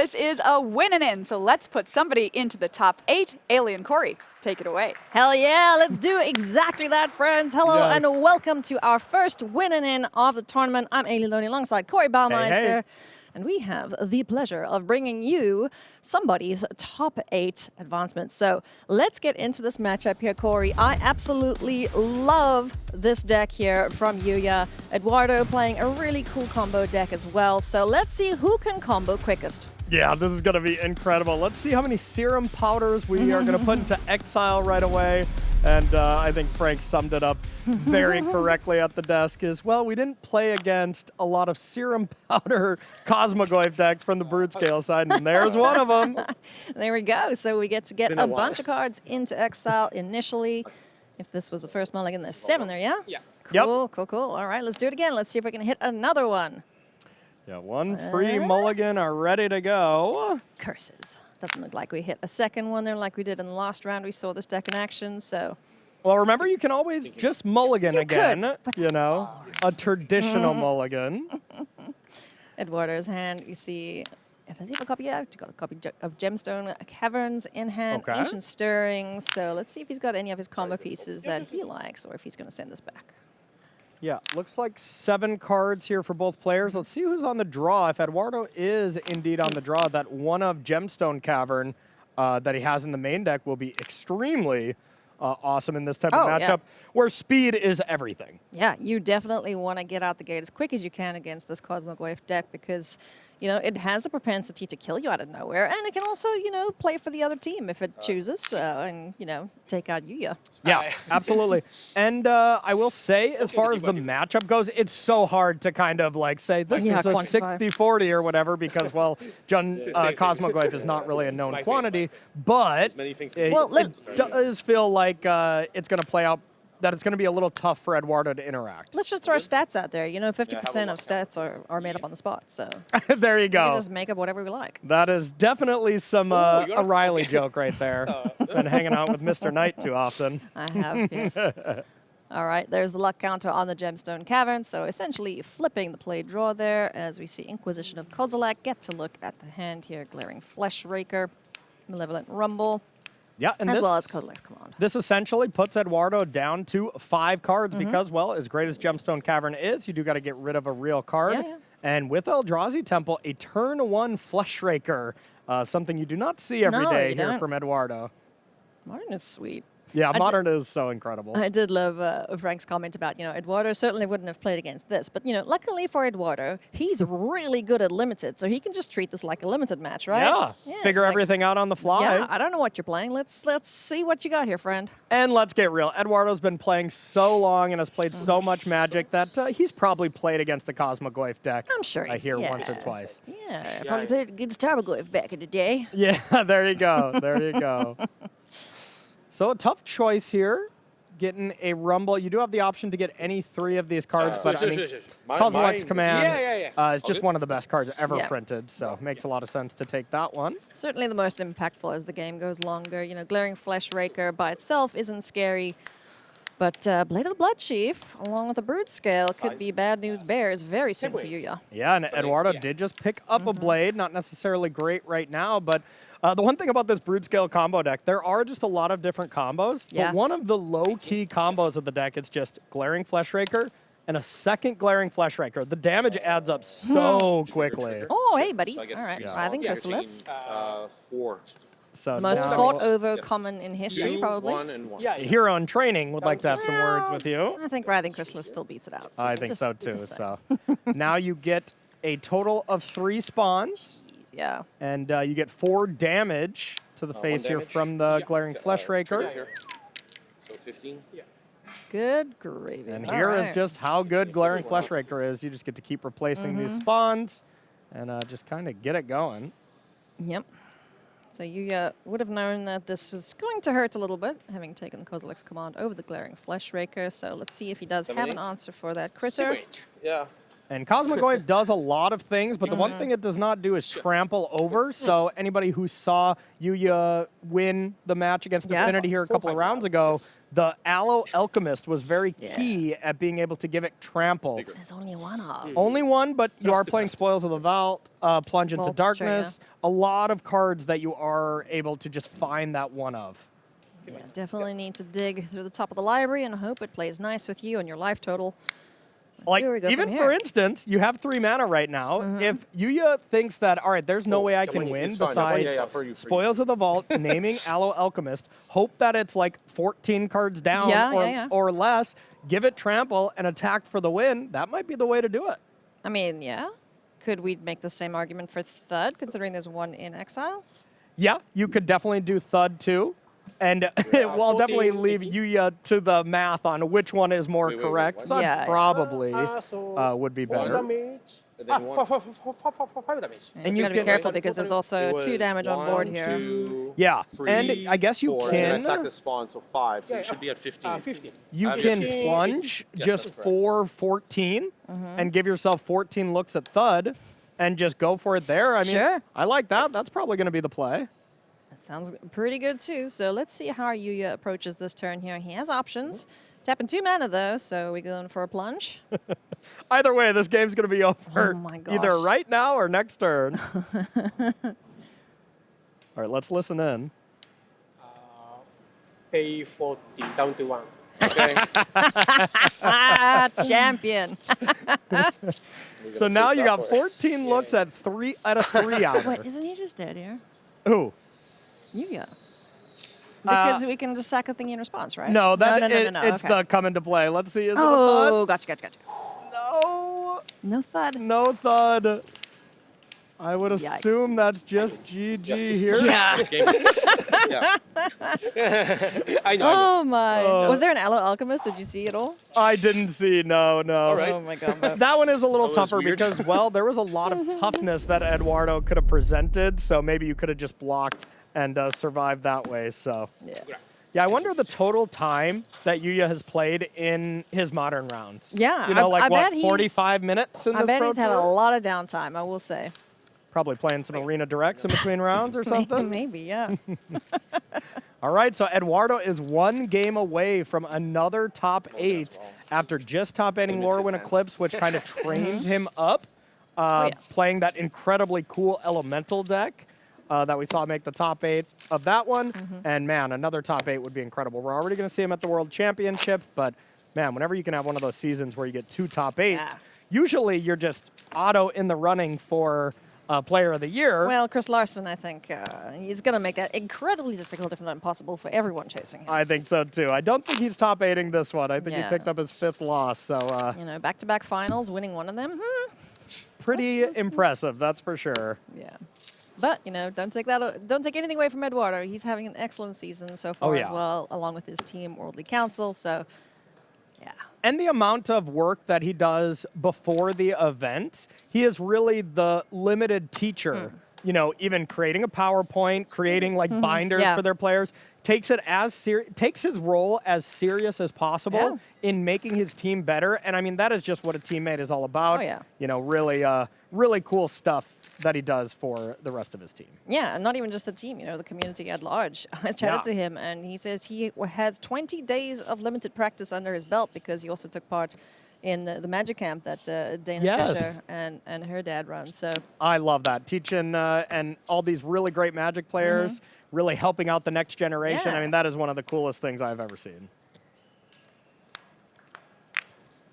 this is a win-and-in, so let's put somebody into the top 8. Alien Corey, take it away. Hell yeah, let's do exactly that, friends. Hello and welcome to our first win-and-in of the tournament. I'm Alien Loney alongside Corey Baumeister. Hey. And we have the pleasure of bringing you somebody's top 8 advancements. So let's get into this matchup here, Corey. I absolutely love this deck here from Yuya. Eduardo playing a really cool combo deck as well. So let's see who can combo quickest. Yeah, this is going to be incredible. Let's see how many serum powders we are going to put into exile right away. And I think Frank summed it up very correctly at the desk as well. We didn't play against a lot of serum powder Cosmogoyf decks from the Brood Scale side, and there's one of them. There we go. So we get to get a bunch of cards into exile initially. If this was the first mulligan, there's 7 there, yeah? Yeah. Cool, cool, cool. All right, let's do it again. Let's see if we can hit another one. Yeah, one free mulligan are ready to go. Curses. Doesn't look like we hit a second one there like we did in the last round. We saw this deck in action, so... Well, remember, you can always just mulligan again, could, you know, a traditional mulligan. Eduardo's hand, you see... Does he have a copy? Yeah, he's got a copy of Gemstone Caverns in hand, Ancient Stirring. So let's see if he's got any of his combo pieces that he likes or if he's going to send this back. Yeah, looks like 7 cards here for both players. Let's see who's on the draw. If Eduardo is indeed on the draw, that one of Gemstone Cavern that he has in the main deck will be extremely awesome in this type of matchup where speed is everything. Yeah, you definitely want to get out the gate as quick as you can against this Cosmogoyf deck because, you know, it has a propensity to kill you out of nowhere, and it can also, you know, play for the other team if it chooses and, you know, take out Yuya. Yeah, absolutely. And I will say, as far as the matchup goes, it's so hard to kind of like say this is a 60-40 or whatever because, well, Cosmogoyf is not really a known quantity, but it does feel like it's going to play out that it's going to be a little tough for Eduardo to interact. Let's just throw stats out there. You know, 50% of stats are made up on the spot, so... There you go. We can just make up whatever we like. That is definitely some a Riley joke right there. Been hanging out with Mr. Knight too often. I have, yes. All right, there's the luck counter on the Gemstone Cavern, so essentially flipping the play draw there as we see Inquisition of Kozilek. Get to look at the hand here. Glaring Fleshraker, Malevolent Rumble. Yeah, and as well as Kozilek's Command. This essentially puts Eduardo down to 5 cards because, well, as great as Gemstone Cavern is, you do got to get rid of a real card. Yeah. And with Eldrazi Temple, a turn 1 Fleshraker, something you do not see every day here from Eduardo. Modern is sweet. Yeah, Modern is so incredible. I did love Frank's comment about, you know, Eduardo certainly wouldn't have played against this. But, you know, luckily for Eduardo, he's really good at Limited, so he can just treat this like a Limited match, right? Yeah, figure everything out on the fly. Yeah, I don't know what you're playing. Let's see what you got here, friend. And let's get real. Eduardo's been playing so long and has played so much Magic that he's probably played against a Cosmogoyf deck. I'm sure he's, I hear once or twice. Yeah, probably played against Tarmogoyf back in the day. Yeah, there you go. There you go. So a tough choice here, getting a Rumble. You do have the option to get any 3 of these cards, but I mean, Kozilek's Command is just one of the best cards ever printed, so it makes a lot of sense to take that one. Certainly the most impactful as the game goes longer. You know, Glaring Fleshraker by itself isn't scary, but Blade of the Bloodchief, along with the Brood Scale, could be bad news bears very soon for Yuya. Yeah, and Eduardo did just pick up a Blade. Not necessarily great right now, but the one thing about this Brood Scale combo deck, there are just a lot of different combos, but one of the low-key combos of the deck is just Glaring Fleshraker and a second Glaring Fleshraker. The damage adds up so quickly. Oh, hey, buddy. All right, Writhing Chrysalis. 4. So the most fought over common in history, probably. 1 and 1. Yeah, Hero in Training would like to have some words with you. I think Writhing Chrysalis still beats it out. I think so too. So now you get a total of 3 spawns. Yeah. And you get 4 damage to the face here from the Glaring Fleshraker. So 15? Yeah. Good gravy. And here is just how good Glaring Fleshraker is. You just get to keep replacing these spawns and just kind of get it going. Yep. So you would have known that this was going to hurt a little bit, having taken Kozilek's Command over the Glaring Fleshraker. So let's see if he does have an answer for that critter. Yeah. And Cosmogoyf does a lot of things, but the one thing it does not do is trample over. So anybody who saw Yuya win the match against Affinity here a couple of rounds ago, the Aloe Alchemist was very key at being able to give it trample. There's only one of. Only one, but you are playing Spoils of the Vault, Plunge into Vault's Darkness. A lot of cards that you are able to just find that one of. Yeah, definitely need to dig through the top of the library and hope it plays nice with you and your life total. Like, even for instance, you have 3 mana right now. If Yuya thinks that, all right, there's no way I can win besides Spoils of the Vault, naming Aloe Alchemist, hope that it's like 14 cards down or less, give it trample and attack for the win, that might be the way to do it. I mean, yeah. Could we make the same argument for Thud, considering there's one in exile? Yeah, you could definitely do Thud too. And we'll definitely leave Yuya to the math on which one is more correct. Thud probably would be better. And then 5 damage. And you gotta be careful because there's also 2 damage on board here. 2, yeah, 3, and I guess you 4, can. And I sack the spawn, so 5, so you should be at 15. You can plunge just for 14 and give yourself 14 looks at Thud and just go for it there. I mean, I like that. That's probably going to be the play. That sounds pretty good too. So let's see how Yuya approaches this turn here. He has options. Tapping 2 mana though, so we going for a plunge. Either way, this game's going to be over. Oh my gosh. Either right now or next turn. All right, let's listen in. Pay 40 down to 1. Okay. Champion. So now you got 14 looks at a 3 hour. Wait, isn't he just dead here? Who? Yuya. Because we can just sack a thingy in response, right? No, that no. it's the come into play. Let's see. Is it a Oh, Thud? gotcha. No. No Thud. No Thud. I would assume that's just GG here. Yeah. Yeah. I know. Oh my. Was there an Aloe Alchemist? Did you see it all? I didn't see. No. right. Oh my god. That one is a little That was tougher weird. because, well, there was a lot of toughness that Eduardo could have presented, so maybe you could have just blocked and survived that way. So, yeah, I wonder the total time that Yuya has played in his modern rounds. Yeah, You know, like I what, bet 45 minutes in I this bet Pro he's had a Tour? lot of downtime, I will say. Probably playing some arena directs in between rounds or something. Maybe, yeah. All right, so Eduardo is 1 game away from another top 8 after just top 8ing Lorwyn Eclipse, which kind of trained him up, playing that incredibly cool elemental deck that we saw make the top 8 of that one. And man, another top 8 would be incredible. We're already going to see him at the World Championship, but man, whenever you can have one of those seasons where you get 2 top 8s, usually you're just auto in the running for Player of the Year. Well, Chris Larson, I think, he's going to make that incredibly difficult, if not impossible, for everyone chasing him. I think so too. I don't think he's top 8ing this one. I think he picked up his 5th loss. So you know, back-to-back finals, winning one of them. Pretty impressive, that's for sure. Yeah. But, you know, don't take anything away from Eduardo. He's having an excellent season so far as well, along with his team, Worldly Council. So, yeah. And the amount of work that he does before the event, he is really the limited teacher. You know, even creating a PowerPoint, creating like binders for their players, takes his role as serious as possible in making his team better. And I mean, that is just what a teammate is all about. Oh, yeah. You know, really cool stuff that he does for the rest of his team. Yeah, and not even just the team, you know, the community at large. I chatted to him, and he says he has 20 days of limited practice under his belt because he also took part in the Magic Camp that Dana Fisher and her dad runs. So I love that. Teaching and all these really great Magic players, really helping out the next generation. I mean, that is one of the coolest things I've ever seen.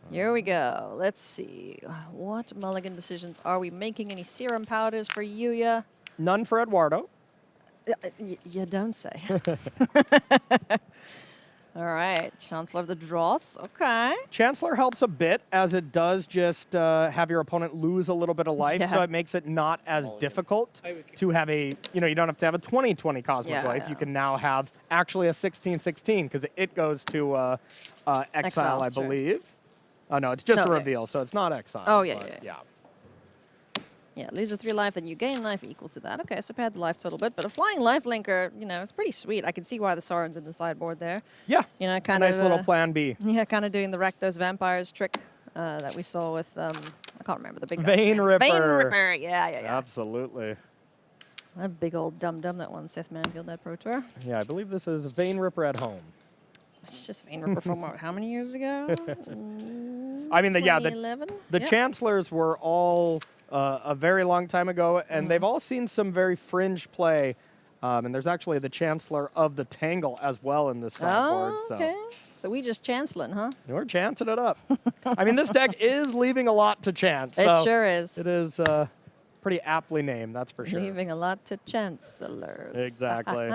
Here we go. Let's see. What mulligan decisions are we making? Any serum powders for Yuya? None for Eduardo. You don't say. All right. Chancellor of the Dross. Okay. Chancellor helps a bit, as it does just have your opponent lose a little bit of life, so it makes it not as difficult to have a, you know, you don't have to have a 20-20 Cosmic Life. You can now have actually a 16-16, because it goes to Exile, I believe. Oh, no, it's just a reveal, so it's not Exile. Oh, yeah. Yeah, lose a 3 life, then you gain life equal to that. Okay, so pad the life total bit, but a flying life linker, you know, it's pretty sweet. I can see why the Sauron's in the sideboard there. Yeah, you know, kind nice of little plan B. Yeah, kind of doing the Rakdos Vampires trick that we saw with a can't remember the big guy's Vein name. Ripper. Vein Ripper. Yeah. Absolutely. That big old dum-dum that won Seth Manfield that Pro Tour. Yeah, I believe this is Vein Ripper at home. It's just Vein Ripper from what, how many years ago? I mean, the 2011? the Yep. Chancellors were all a very long time ago, and they've all seen some very fringe play. And there's actually the Chancellor of the Tangle as well in this sideboard. Oh, okay. So we just chanceling, huh? So we're chancing it up. I mean, this deck is leaving a lot to chance. It so sure is. It is pretty aptly named, that's for sure. Leaving a lot to chancellors. Exactly.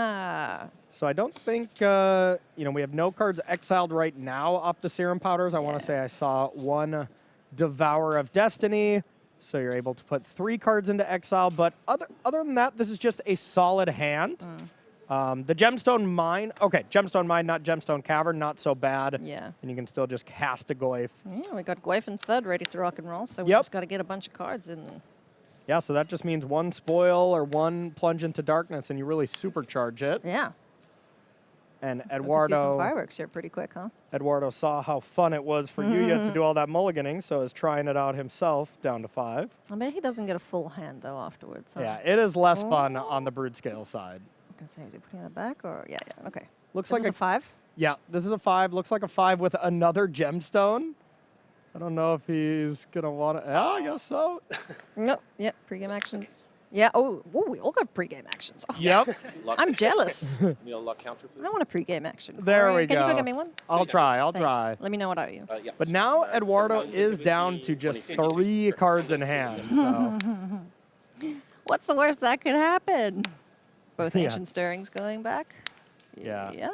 So I don't think, we have no cards exiled right now off the Serum Powders. I want to say I saw one Devourer of Destiny. So you're able to put 3 cards into exile. But other than that, this is just a solid hand. The Gemstone Mine, Gemstone Mine, not Gemstone Cavern, not so bad. Yeah. And you can still just cast a Goyf. Yeah, we got Goyf and Thud ready to rock and roll, so we Yep. just got to get a bunch of cards in. Yeah, so that just means 1 Spoil or 1 Plunge into Darkness, and you really supercharge it. Yeah. And We can see some Eduardo fireworks here pretty quick, huh? saw how fun it was for Yuya to do all that mulliganing, so is trying it out himself down to 5. I bet he doesn't get a full hand, though, afterwards. Huh? Yeah, it is less fun on the Brood Scale side. I was going to say, is he putting that back? Or yeah, okay. Looks This like is a 5? Yeah, this is a 5. Looks like a 5 with another gemstone. I don't know if he's gonna want to. Yeah, I guess so. Nope. Yep, pregame actions. Yeah, we all got pregame actions. Oh, Yep. Luck. I'm jealous. Need a luck counter, please. I want a pregame action. There Corey, we Can you go. go get me one? I'll try. I'll Thanks. try. Let me know what are you. Yeah. But now So Eduardo now is you down give to me just 20, 3 cards in hand. So. What's the worst that could happen? Both Yeah. ancient stirrings going back. Yeah. Yeah.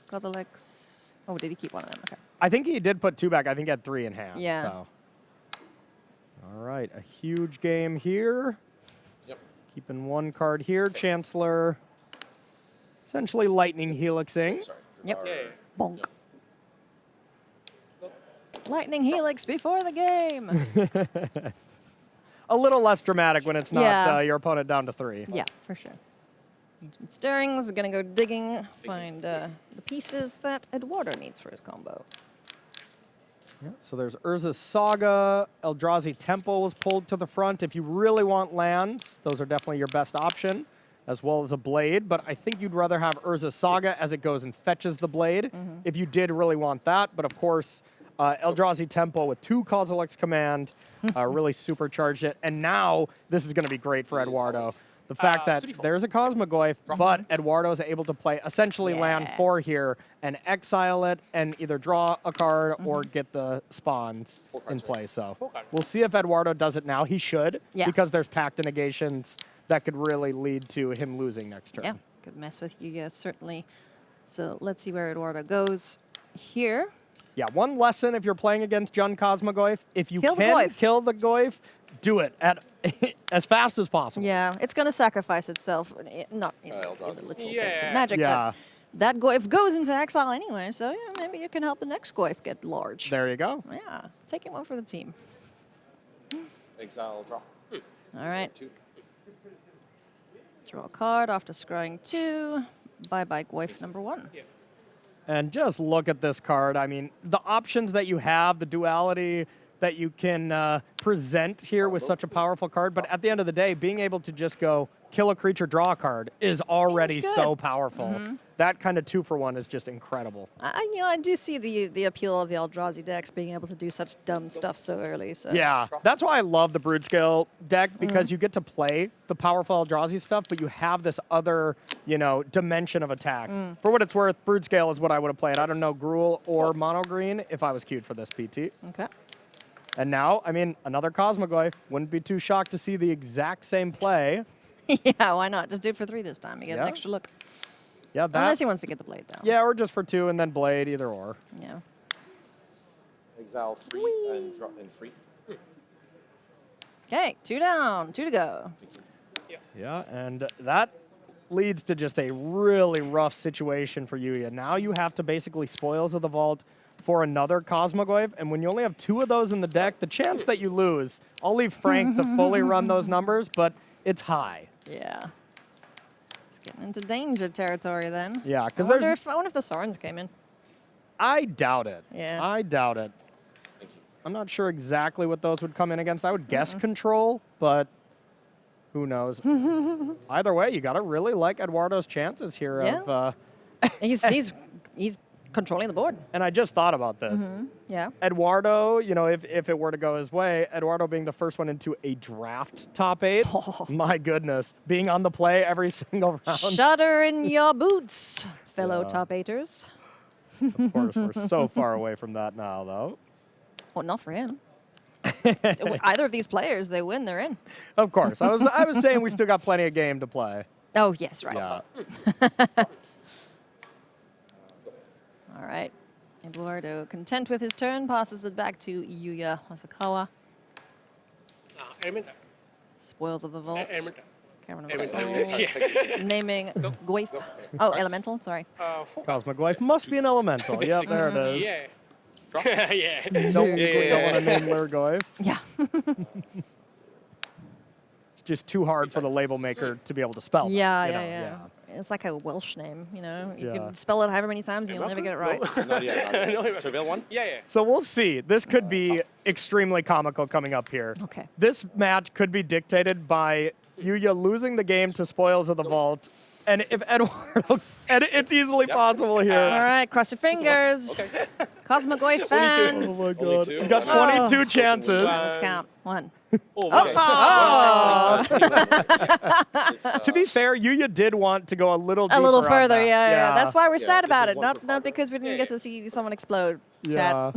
Kozilek's. Oh, did he keep one of them? Okay. I think he did put 2 back. I think he had 3 in hand. Yeah. So. All right, a huge game here. Yep. Keeping 1 card here. Chancellor. Essentially lightning helixing. Sorry. Yep. Devourer. Bonk. Lightning helix before the game. A little less dramatic when it's not Yeah. your opponent down to 3. Yeah, for sure. Ancient stirrings. Gonna go digging. Find the pieces that Eduardo needs for his combo. Yeah, so there's Urza's Saga. Eldrazi Temple was pulled to the front. If you really want lands, those are definitely your best option, as well as a Blade. But I think you'd rather have Urza's Saga as it goes and fetches the Blade, if you did really want that. But of course, Eldrazi Temple with 2 Kozilek's Command really supercharged it. And now this is going to be great for Eduardo. The fact that there's a Cosmogoyf, but Eduardo's able to play essentially land 4 here and exile it and either draw a card or get the spawns in play. So we'll see if Eduardo does it now. He should, because there's pact and negations that could really lead to him losing next turn. Yeah, could mess with you guys, certainly. So let's see where Eduardo goes here. Yeah, one lesson if you're playing against Jund Cosmogoyf, if you Kill the can Goyf. kill the Goyf, do it at as fast as possible. Yeah, it's going to sacrifice itself, not in the literal sense of magic, Yeah. but that Goyf goes into exile anyway, so yeah, maybe you can help the next Goyf get large. There you go. Yeah, taking one for the team. Exile, draw. All right, 2. draw a card after scrying 2. Bye-bye Goyf number 1. And just look at this card. I mean, the options that you have, the duality that you can present here with such a powerful card. But at the end of the day, being able to just go kill a creature, draw a card is already good. so powerful. That kind of 2-for-1 is just incredible. I do see the appeal of the Eldrazi decks being able to do such dumb stuff so early. So Yeah, that's why I love the Brood Scale deck, because you get to play the powerful Eldrazi stuff, but you have this other, dimension of attack. For what it's worth, Brood Scale is what I would have played. I don't know, Gruul or Mono Green if I was queued for this PT. Okay. And now, I mean, another Cosmogoyf. Wouldn't be too shocked to see the exact same play. Yeah, why not? Just do it for 3 this time. You get an Yeah. extra look. Yeah, that. Unless he wants to get the blade down. Yeah, or just for 2 and then Blade, either or. Yeah. Exile 3 and draw and free. Okay, 2 down, 2 to go. Yeah, and that leads to just a really rough situation for Yuya. Now you have to basically Spoils of the Vault for another Cosmogoyf, and when you only have 2 of those in the deck, the chance that you lose, I'll leave Frank to fully run those numbers, but it's high. Yeah. It's getting into danger territory then. Yeah, I because wonder there's... if the Sorns came in. I doubt it. Yeah. I doubt it. Thank you. I'm not sure exactly what those would come in against. I would guess control, but who knows? Either way, you got to really like Eduardo's chances here of... he's controlling the board. And I just thought about this. Yeah. Eduardo, you know, if it were to go his way, Eduardo being the first one into a draft top 8, my goodness, being on the play every single round. Shudder in your boots, fellow top 8ers. Of course, we're so far away from that now, though. Well, not for him. Either of these players, they win, they're in. Of course. I was saying we still got plenty of game to play. Oh, yes, right. Yeah. All right. Eduardo, content with his turn, passes it back to Yuya Hosokawa. Elemental. Spoils of the vault. Elemental. Cavern of Elemental. Souls. Naming Goif. Oh, elemental, sorry. Cosmic Wife must be an elemental. Yep, there it is. Yeah. Yeah. Don't want to name Lurgoyf. Yeah. It's just too hard for the label maker to be able to spell. Yeah, that, yeah, you know? yeah. It's like a Welsh name, you know? You Yeah. can spell it however many times and you'll never get it right. Not yet. Surveil one? Yeah, yeah. So we'll see. This could be extremely comical coming up here. Okay. This match could be dictated by Yuya losing the game to Spoils of the Vault. And if Eduardo... and it's easily possible here. All right, cross your fingers. Cosmic Goif fans. Oh my Only god. two? He's got Oh. 22 chances. Let's count. 1. Oh, To be fair, Yuya did want to go a little deeper A little on further, that. yeah. That's why we're Yeah, sad this about is it. one for Not Carter. because we didn't get to see someone explode. Yeah.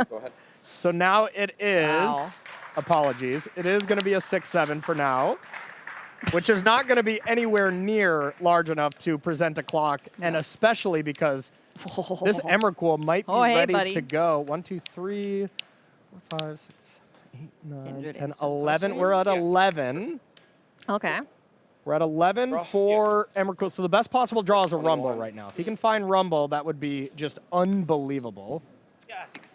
Go ahead. So now it is... Wow. Apologies. It is going to be a 6-7 for now, which is not going to be anywhere near large enough to present a clock, and especially because this Emrakul might be Oh, hey, ready buddy. to go. 1, 2, 3, 4, 5, 6, 7, 8, 9, Kindred 10, instance 11. We're at 11. Okay. We're at 11 for Emrakul. So the best possible draw is a Rumble 21. right now. If he can find Rumble, that would be just unbelievable. yeah, 6.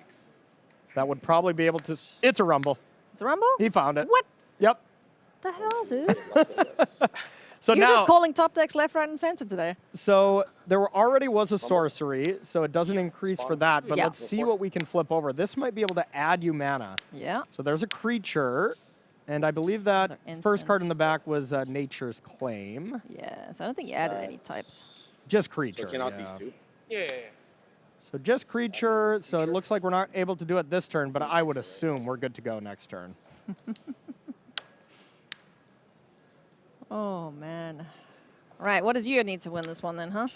So that would probably be able to... It's a Rumble. It's a rumble? He found it. What Yep. the hell, dude? So You're now... just calling top decks left, right, and center today. So there already was a sorcery, so it doesn't increase for that, but Yeah. let's see what we can flip over. This might be able to add you mana. Yeah. So there's a creature, and I believe that Another first card in instance. the back was Nature's Claim. Yeah, so I don't think you added any types. Just So creature. cannot yeah. these two. Yeah, yeah, So just creature, so it looks like we're not able to do it this turn, but I would assume we're good to go next turn. Oh, man. Right, what does you need to win this one then, huh?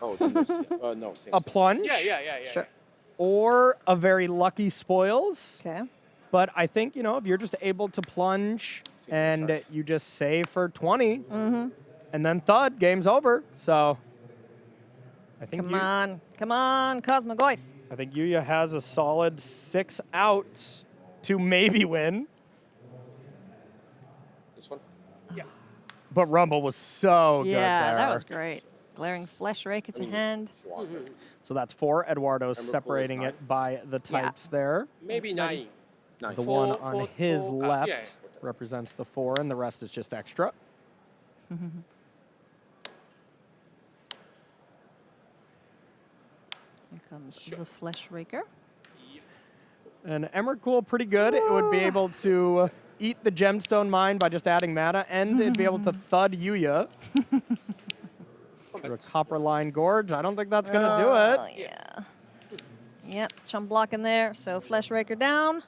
Oh, then there's, no, same. A same. plunge, yeah. Sure. or a very lucky spoils. Okay. But I think, you know, if you're just able to plunge and you just save for 20, and then thud, game's over. So I think Come on, Cosmic Goif. I think Yuya has a solid 6 out to maybe win. This one? But Rumble was so good Yeah, there. that was great. Glaring Flesh Raker to hand. Swan. So that's 4. Eduardo's Emrakul is separating 9. it by the types there. Maybe Thanks, buddy. 9. Nice. The Four, one on four, his four, left yeah. represents the 4, and the rest is just extra. Here comes the Flesh Raker. And Emrakul, pretty good. It would be able to eat the gemstone mine by just adding mana, and it'd be able to thud Yuya. Through a copper line gorge. I don't think that's going to do Oh, it. yeah. Yep, chump block in there. So Flesh Raker down.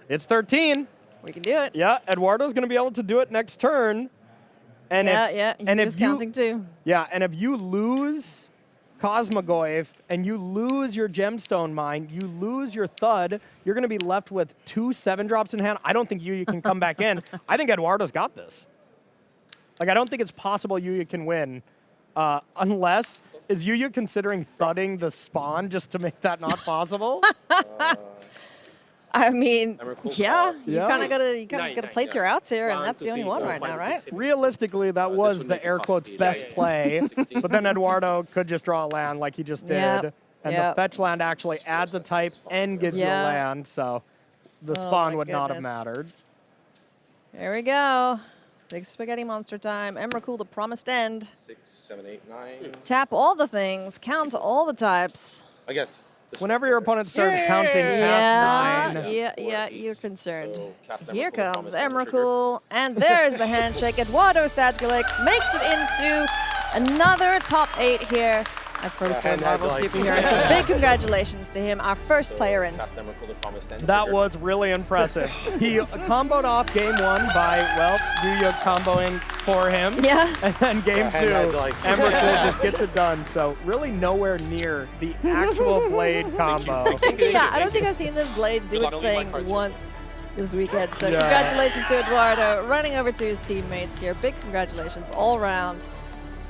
It's 13. We can do it. Yeah, Eduardo's going to be able to do it next turn. And Yeah, if, and he if was you, counting too. Yeah, and if you lose Cosmogoyf and you lose your gemstone mine, you lose your thud, you're going to be left with 2 7-drops in hand. I don't think Yuya can come back in. I think Eduardo's got this. Like, I don't think it's possible Yuya can win unless, is Yuya considering thudding the spawn just to make that not possible? I mean, Emrakul yeah, pass. you Yeah. kind of gotta Nine, plate your outs here, and One, that's two, the only three, one four, right five, now, six, right? seven. Realistically, that This was would the make it air quotes possibly, best yeah. play, 16. but then Eduardo could just draw a land like he just did. Yep, And yep. the fetch land actually adds a type and gives you Yeah. a land, so the Oh spawn my would not have goodness. mattered. Here we go. Big spaghetti monster time. Emrakul, the promised end. 6, 7, 8, 9. Tap all the things, count all the types. I guess whenever your opponent starts counting past 9. Yeah, you're concerned. So cast Here Emrakul, comes promise never trigger. Emrakul, and there's the handshake. Eduardo Sajgalik makes it into another top 8 here at Pro Tour and Marvel like- Superhero. So big congratulations to him, our first player in. Cast Emrakul, the promise then That trigger. was really impressive. He comboed off game 1 by, well, Yuya comboing for him. Yeah. And then game 2, and like- Emrakul just gets it done. So really nowhere near the actual blade combo. Yeah, I don't think I've seen this blade do Good luck. its Only my thing cards here. once this weekend. So Yeah. congratulations to Eduardo, running over to his teammates here. Big congratulations all around.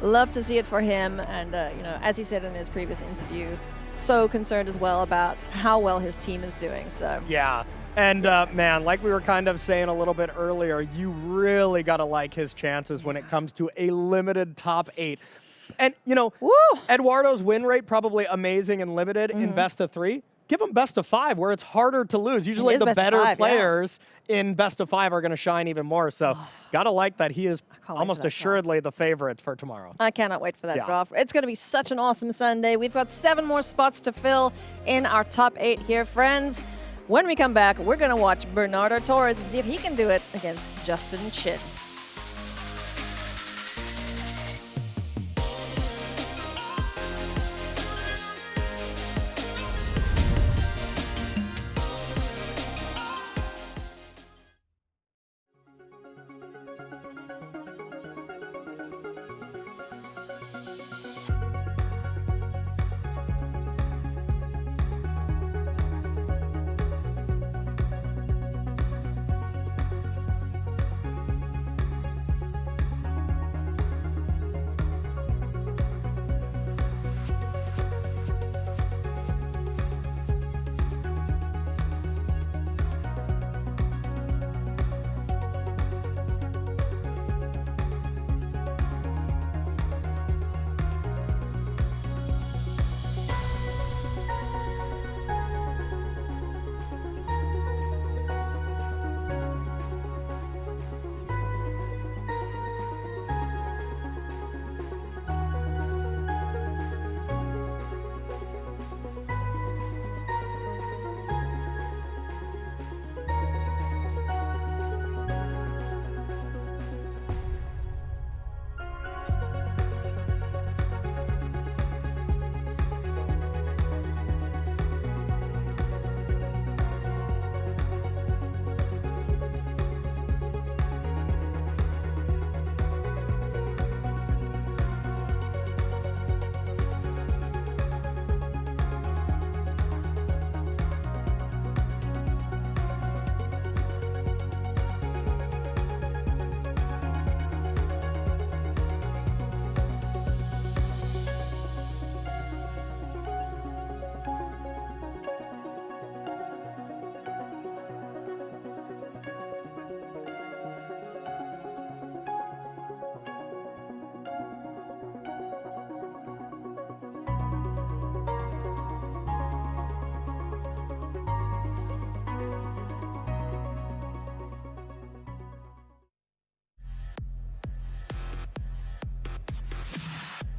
Love to see it for him. And, you know, as he said in his previous interview, so concerned as well about how well his team is doing. So Yeah. And, man, like we were kind of saying a little bit earlier, you really got to like his chances when it comes to a limited top 8. And, you know, woo! Eduardo's win rate probably amazing and limited in best of 3. Give him best of 5 where it's harder to lose. Usually is the best of better 5, yeah. players in best of 5 are going to shine even more. So gotta like that he is can't wait for almost that assuredly the favorite for tomorrow. I cannot wait for that Yeah. draft. It's going to be such an awesome Sunday. We've got 7 more spots to fill in our top 8 here, friends. When we come back, we're going to watch Bernardo Torres and see if he can do it against Justin Chin.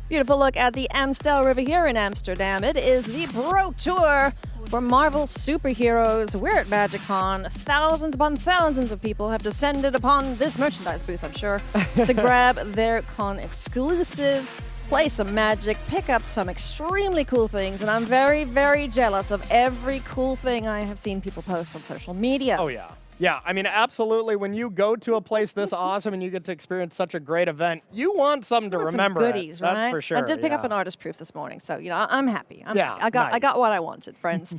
Beautiful look at the Amstel River here in Amsterdam. It is the Pro Tour for Marvel superheroes. We're at MagicCon. Thousands upon thousands of people have descended upon this merchandise booth, I'm sure, to grab their con exclusives, play some Magic, pick up some extremely cool things, and I'm very, very jealous of every cool thing I have seen people post on social media. Oh, yeah. Yeah, I mean, absolutely. When you go to a place this awesome and you get to experience such a great event, you want something to Want some remember. goodies, right? That's for sure. I did pick up yeah. an artist proof this morning, so you know I'm happy. Yeah, I got nice. what I wanted, friends.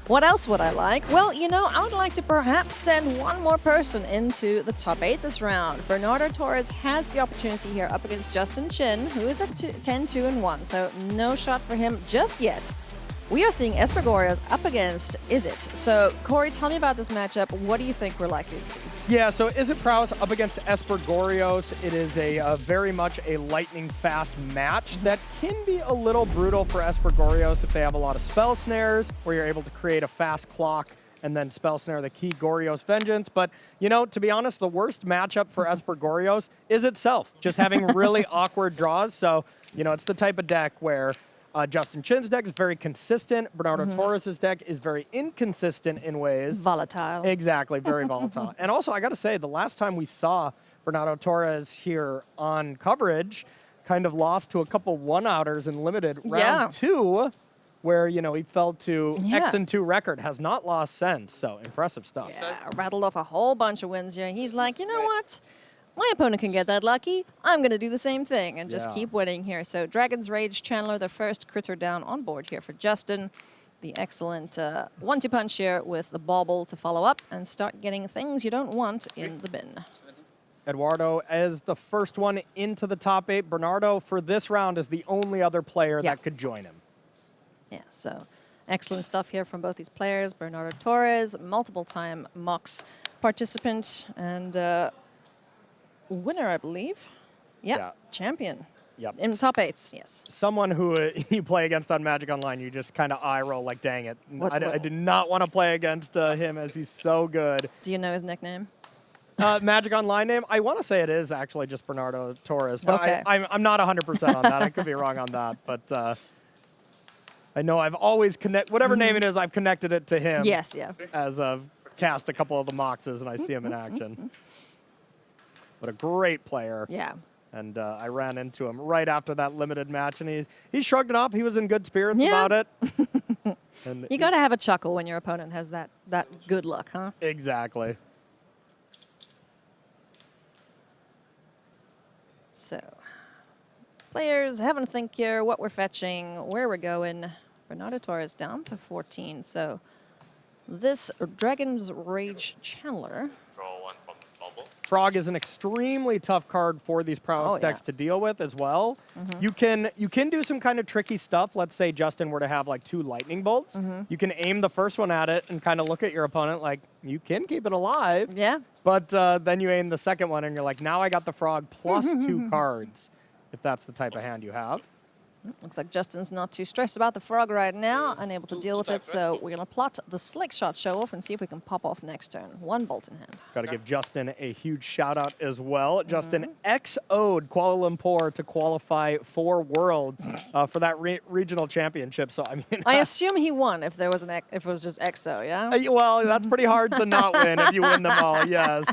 What else would I like? Well, you know, I would like to perhaps send one more person into the top 8 this round. Bernardo Torres has the opportunity here up against Justin Chin, who is at 10-2-1, so no shot for him just yet. We are seeing Esper Gorios up against Izzet. So, Corey, tell me about this matchup. What do you think we're likely to see? Yeah, so Izzet Prowse up against Esper Gorios. It is a very much a lightning-fast match that can be a little brutal for Esper Gorios if they have a lot of spell snares, where you're able to create a fast clock and then spell snare the key Gorios Vengeance. But, you know, to be honest, the worst matchup for Esper Gorios is itself, just having really awkward draws. So, you know, it's the type of deck where Justin Chin's deck is very consistent. Bernardo Torres' deck is very inconsistent in ways. Volatile. Exactly, very volatile. And also, I got to say, the last time we saw Bernardo Torres here on coverage, kind of lost to a couple one-outers in limited round 2, where, you know, he fell to X and 2 record, has not lost since. So impressive stuff. Yeah, rattled off a whole bunch of wins here. He's like, you know what? My opponent can get that lucky. I'm going to do the same thing and just keep winning here. So Dragon's Rage Channeler, the first critter down on board here for Justin. The excellent 1-2 punch here with the bauble to follow up and start getting things you don't want in the bin. Eduardo as the first one into the top 8. Bernardo, for this round, is the only other player that could join him. Yeah, so excellent stuff here from both these players. Bernardo Torres, multiple-time MOX participant and winner, I believe. Yep, champion. Yep. In the top 8s, yes. Someone who you play against on Magic Online, you just kind of eye roll like, dang it. I do not want to play against him as he's so good. Do you know his nickname? Magic Online name? I want to say it is actually just Bernardo Torres, but I'm not 100% on that. I could be wrong on that, but I know I've always whatever name it is, I've connected it to him. Yes, yeah. As I've cast a couple of the Moxes and I see him in action. But a great player. Yeah. And I ran into him right after that limited match, and he shrugged it off. He was in good spirits about it. And you got to have a chuckle when your opponent has that good luck, huh? Exactly. So, players having to think here what we're fetching, where we're going. Bernardo Torres down to 14. So, this Dragon's Rage Channeler. Draw 1 from the bubble. Frog is an extremely tough card for these prowess decks to deal with as well. You can do some kind of tricky stuff. Let's say Justin were to have like 2 lightning bolts. You can aim the first one at it and kind of look at your opponent like, you can keep it alive. Yeah. But then you aim the second one and you're like, now I got the frog plus 2 cards, if that's the type of hand you have. Looks like Justin's not too stressed about the frog right now, unable to deal with it, so we're going to plot the Slick Shot show off and see if we can pop off next turn. 1 bolt in hand. Got to give Justin a huge shout out as well. Justin XO'd Kuala Lumpur to qualify for Worlds for that regional championship. So I mean, I assume he won if there was if it was just XO, yeah? Well, that's pretty hard to not win if you win them all. Yes.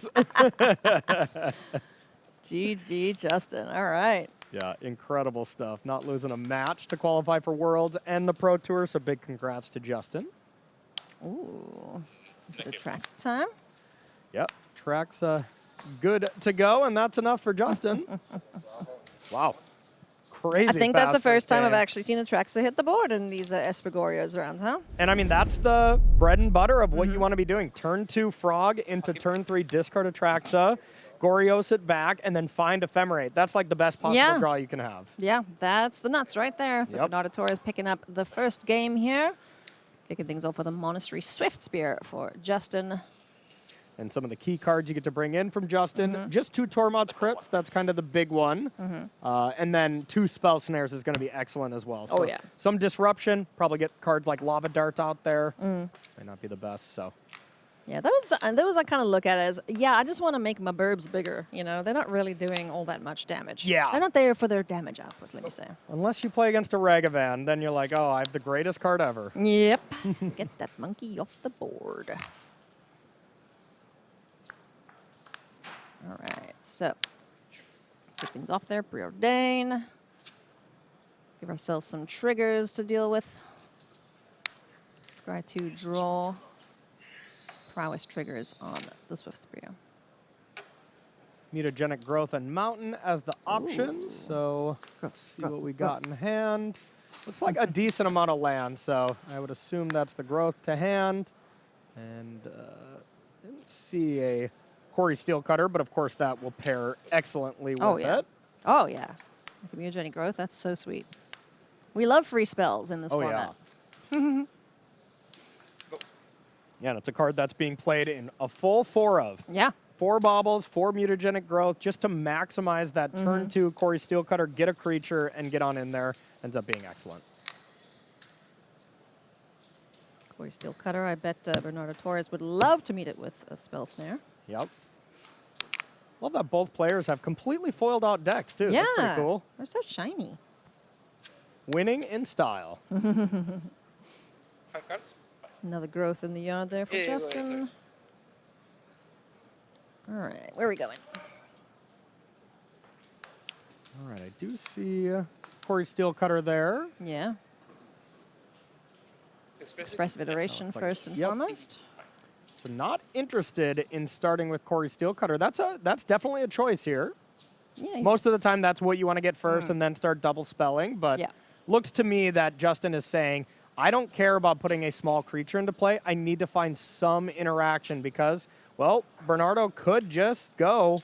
GG, Justin. All right. Yeah, incredible stuff. Not losing a match to qualify for Worlds and the Pro Tour, so big congrats to Justin. Ooh. Is it a tracks time? Yep, tracks good to go, and that's enough for Justin. Wow. Crazy. I think that's the first time game. I've actually seen a Traxa hit the board in these Espagorios rounds, huh? And I mean, that's the bread and butter of what you want to be doing. Turn 2 Frog into turn 3 discard Atraxa, Gorios it back, and then find Ephemerate. That's like the best possible draw you can have. Yeah, that's the nuts right there. So Bernardo Torres picking up the first game here. Kicking things off with a Monastery Swift Spear for Justin. And some of the key cards you get to bring in from Justin. Just 2 Tormod's Crypts, that's kind of the big one. And then 2 Spell Snares is going to be excellent as well. So some disruption, probably get cards like Lava Darts out there. May not be the best, so. Yeah, those I kind of look at it as, I just want to make my burbs bigger. You know, they're not really doing all that much damage. Yeah. They're not there for their damage output, let me say. Unless you play against a Ragavan, then you're like, oh, I have the greatest card ever. Yep. Get that monkey off the board. All right, so kick things off there, preordain. Give ourselves some triggers to deal with. Scry 2, draw. Prowess triggers on the Swift Spear. Mutagenic Growth and Mountain as the option. So let's see what we got in hand. Looks like a decent amount of land, so I would assume that's the Growth to hand. And didn't see a Quarry Steel Cutter, but of course that will pair excellently with it. Oh, yeah. With the Mutagenic Growth, that's so sweet. We love free spells in this format. Yeah, and it's a card that's being played in a full 4 of. Yeah. 4 baubles, 4 Mutagenic Growth, just to maximize that turn 2 Quarry Steel Cutter, get a creature, and get on in there. Ends up being excellent. Quarry Steel Cutter, I bet Bernardo Torres would love to meet it with a Spell Snare. Yep. Love that both players have completely foiled out decks, too. Yeah. That's pretty cool. They're so shiny. winning in style. 5 cards? Another growth in the yard there for Yeah, yeah, Justin. sorry. All right, where are we going? All right, I do see Corey Steelcutter there. Yeah, It's expressive. expressive iteration looks like- first and yep. foremost. So not interested in starting with Corey Steelcutter. That's definitely a choice here. Yeah, he's- Most of the time, that's what you want to get first and then start double spelling. But Yeah. looks to me that Justin is saying, I don't care about putting a small creature into play. I need to find some interaction because, well, Bernardo could just go,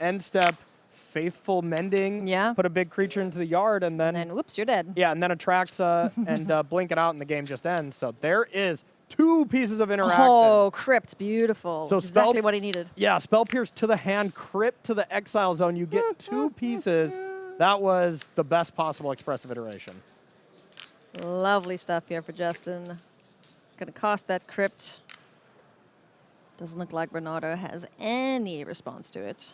end step, faithful mending, Yeah. put a big creature into the yard, and then, and then whoops, you're dead. yeah, and then attracts and blink it out, and the game just ends. So there is 2 pieces of interaction. Oh, crypt, beautiful. So exactly spell- what he needed. Yeah, Spell Pierce to the hand, Crypt to the exile zone. You get 2 pieces. That was the best possible expressive iteration. Lovely stuff here for Justin. Going to cost that crypt. Doesn't look like Bernardo has any response to it.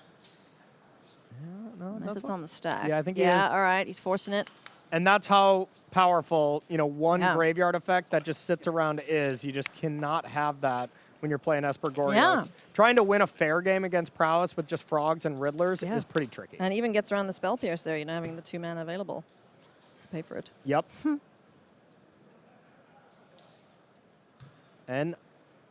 No, Unless that's it's not- on the stack. Yeah, I think he Yeah, is. all right, he's forcing it. And that's how powerful, one Yeah. graveyard effect that just sits around is. You just cannot have that when you're playing Esper Gorios. Yeah. Trying to win a fair game against Prowess with just frogs and Riddlers Yeah. is pretty tricky. And even gets around the Spell Pierce there, having the 2 mana available to pay for it. Yep. And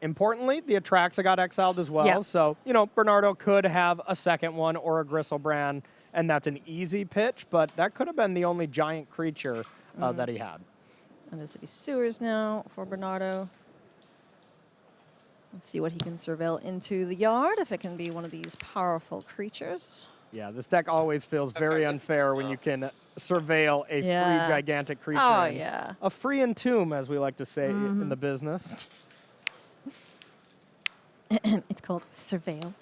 importantly, the Atraxa got exiled as well. Yeah. So, Bernardo could have a second one or a Gristlebrand, and that's an easy pitch, but that could have been the only giant creature that he had. Under City Sewers now for Bernardo. Let's see what he can surveil into the yard, if it can be one of these powerful creatures. Yeah, this deck always feels very unfair when you can surveil a Yeah. free gigantic creature. Oh, and yeah. A free entomb, as we like to say in the business. It's called surveil.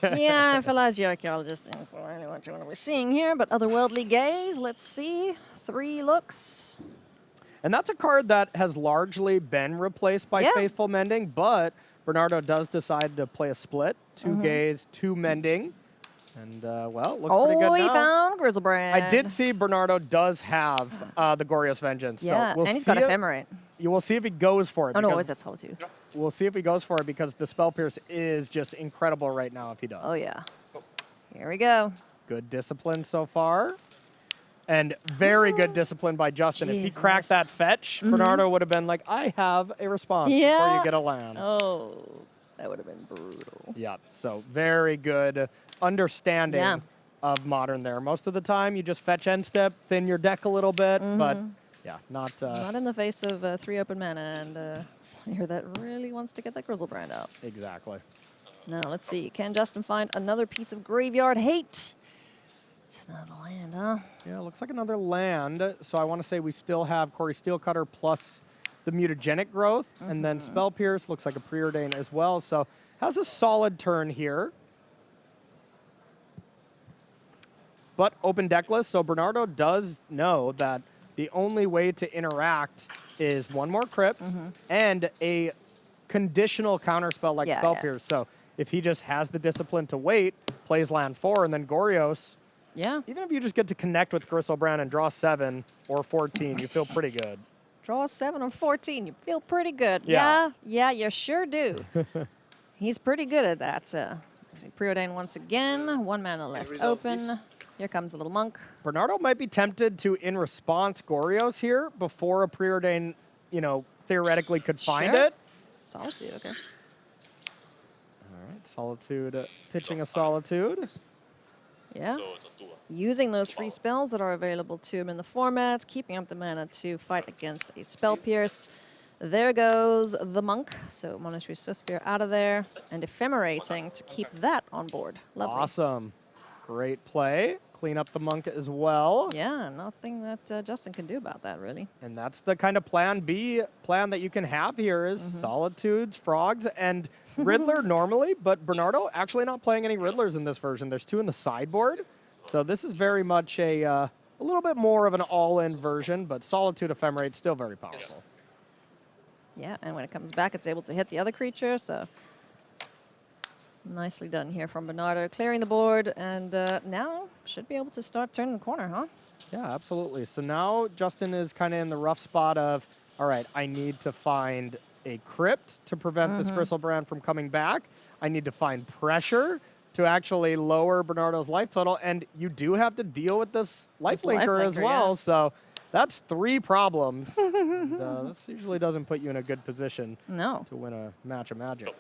Yeah, for large archaeologist, that's really what you want to be seeing here. But otherworldly gaze, let's see. 3 looks. And that's a card that has largely been replaced by Yeah. Faithful Mending, but Bernardo does decide to play a split. 2 gaze, 2 mending. And, well, looks pretty good Oh, he now. found Grizzlebrand. I did see Bernardo does have the Gorios Vengeance. Yeah, so we'll and he's see got Ephemerate. You will see if he goes for it. Oh, no, because is that Solitude? We'll see if he goes for it because the Spell Pierce is just incredible right now if he does. Oh, yeah. Here we go. Good discipline so far. And very good discipline by Justin. If he Jesus. cracked that fetch, Bernardo would have been like, I have a response before Yeah. you get a land. Oh, that would have been brutal. Yep. So very good understanding Yeah. of Modern there. Most of the time, you just fetch end step, thin your deck a little bit, but yeah, not... Not in the face of 3 open mana and a player that really wants to get that Grizzlebrand out. exactly. Now, let's see. Can Justin find another piece of graveyard hate? Just another land, huh? Yeah, looks like another land. So I want to say we still have Corey Steelcutter plus the mutagenic growth, and then Spell Pierce looks like a preordain as well. So has a solid turn here. But open deck list, so Bernardo does know that the only way to interact is 1 more crypt and a conditional counterspell like Yeah, Spell yeah. Pierce. So if he just has the discipline to wait, plays land 4, and then Gorios, Yeah. even if you just get to connect with Gristlebrand and draw 7 or 14, you feel pretty good. Draw 7 or 14. You feel pretty good. Yeah. Yeah, you sure do. He's pretty good at that. Preordain once again. 1 mana left resolves open. this. Here comes the little monk. Bernardo might be tempted to, in response, Gorios here before a preordain, theoretically could find Sure. it. Solitude, okay. All right, Solitude, pitching a Solitude. Yeah. Using those free spells that are available to him in the format, keeping up the mana to fight against a Spell Pierce. There goes the monk. So Monastery Suspire out of there and ephemerating to keep that on board. Lovely. Awesome. Great play. Clean up the monk as well. Yeah, nothing that Justin can do about that, really. And that's the kind of plan that you can have here is Solitudes, Frogs, and Riddler normally, but Bernardo actually not playing any Riddlers in this version. There's 2 in the sideboard. So this is very much a little bit more of an all-in version, but Solitude Ephemerate still very powerful. Yeah, and when it comes back, it's able to hit the other creature, so nicely done here from Bernardo, clearing the board, and now should be able to start turning the corner, huh? Yeah, absolutely. So now Justin is kind of in the rough spot of, all right, I need to find a crypt to prevent this Griselbrand from coming back. I need to find pressure to actually lower Bernardo's life total. And you do have to deal with this lifelinker as well. Yeah. So that's 3 problems. And, this usually doesn't put you in a good position No. to win a match of Magic.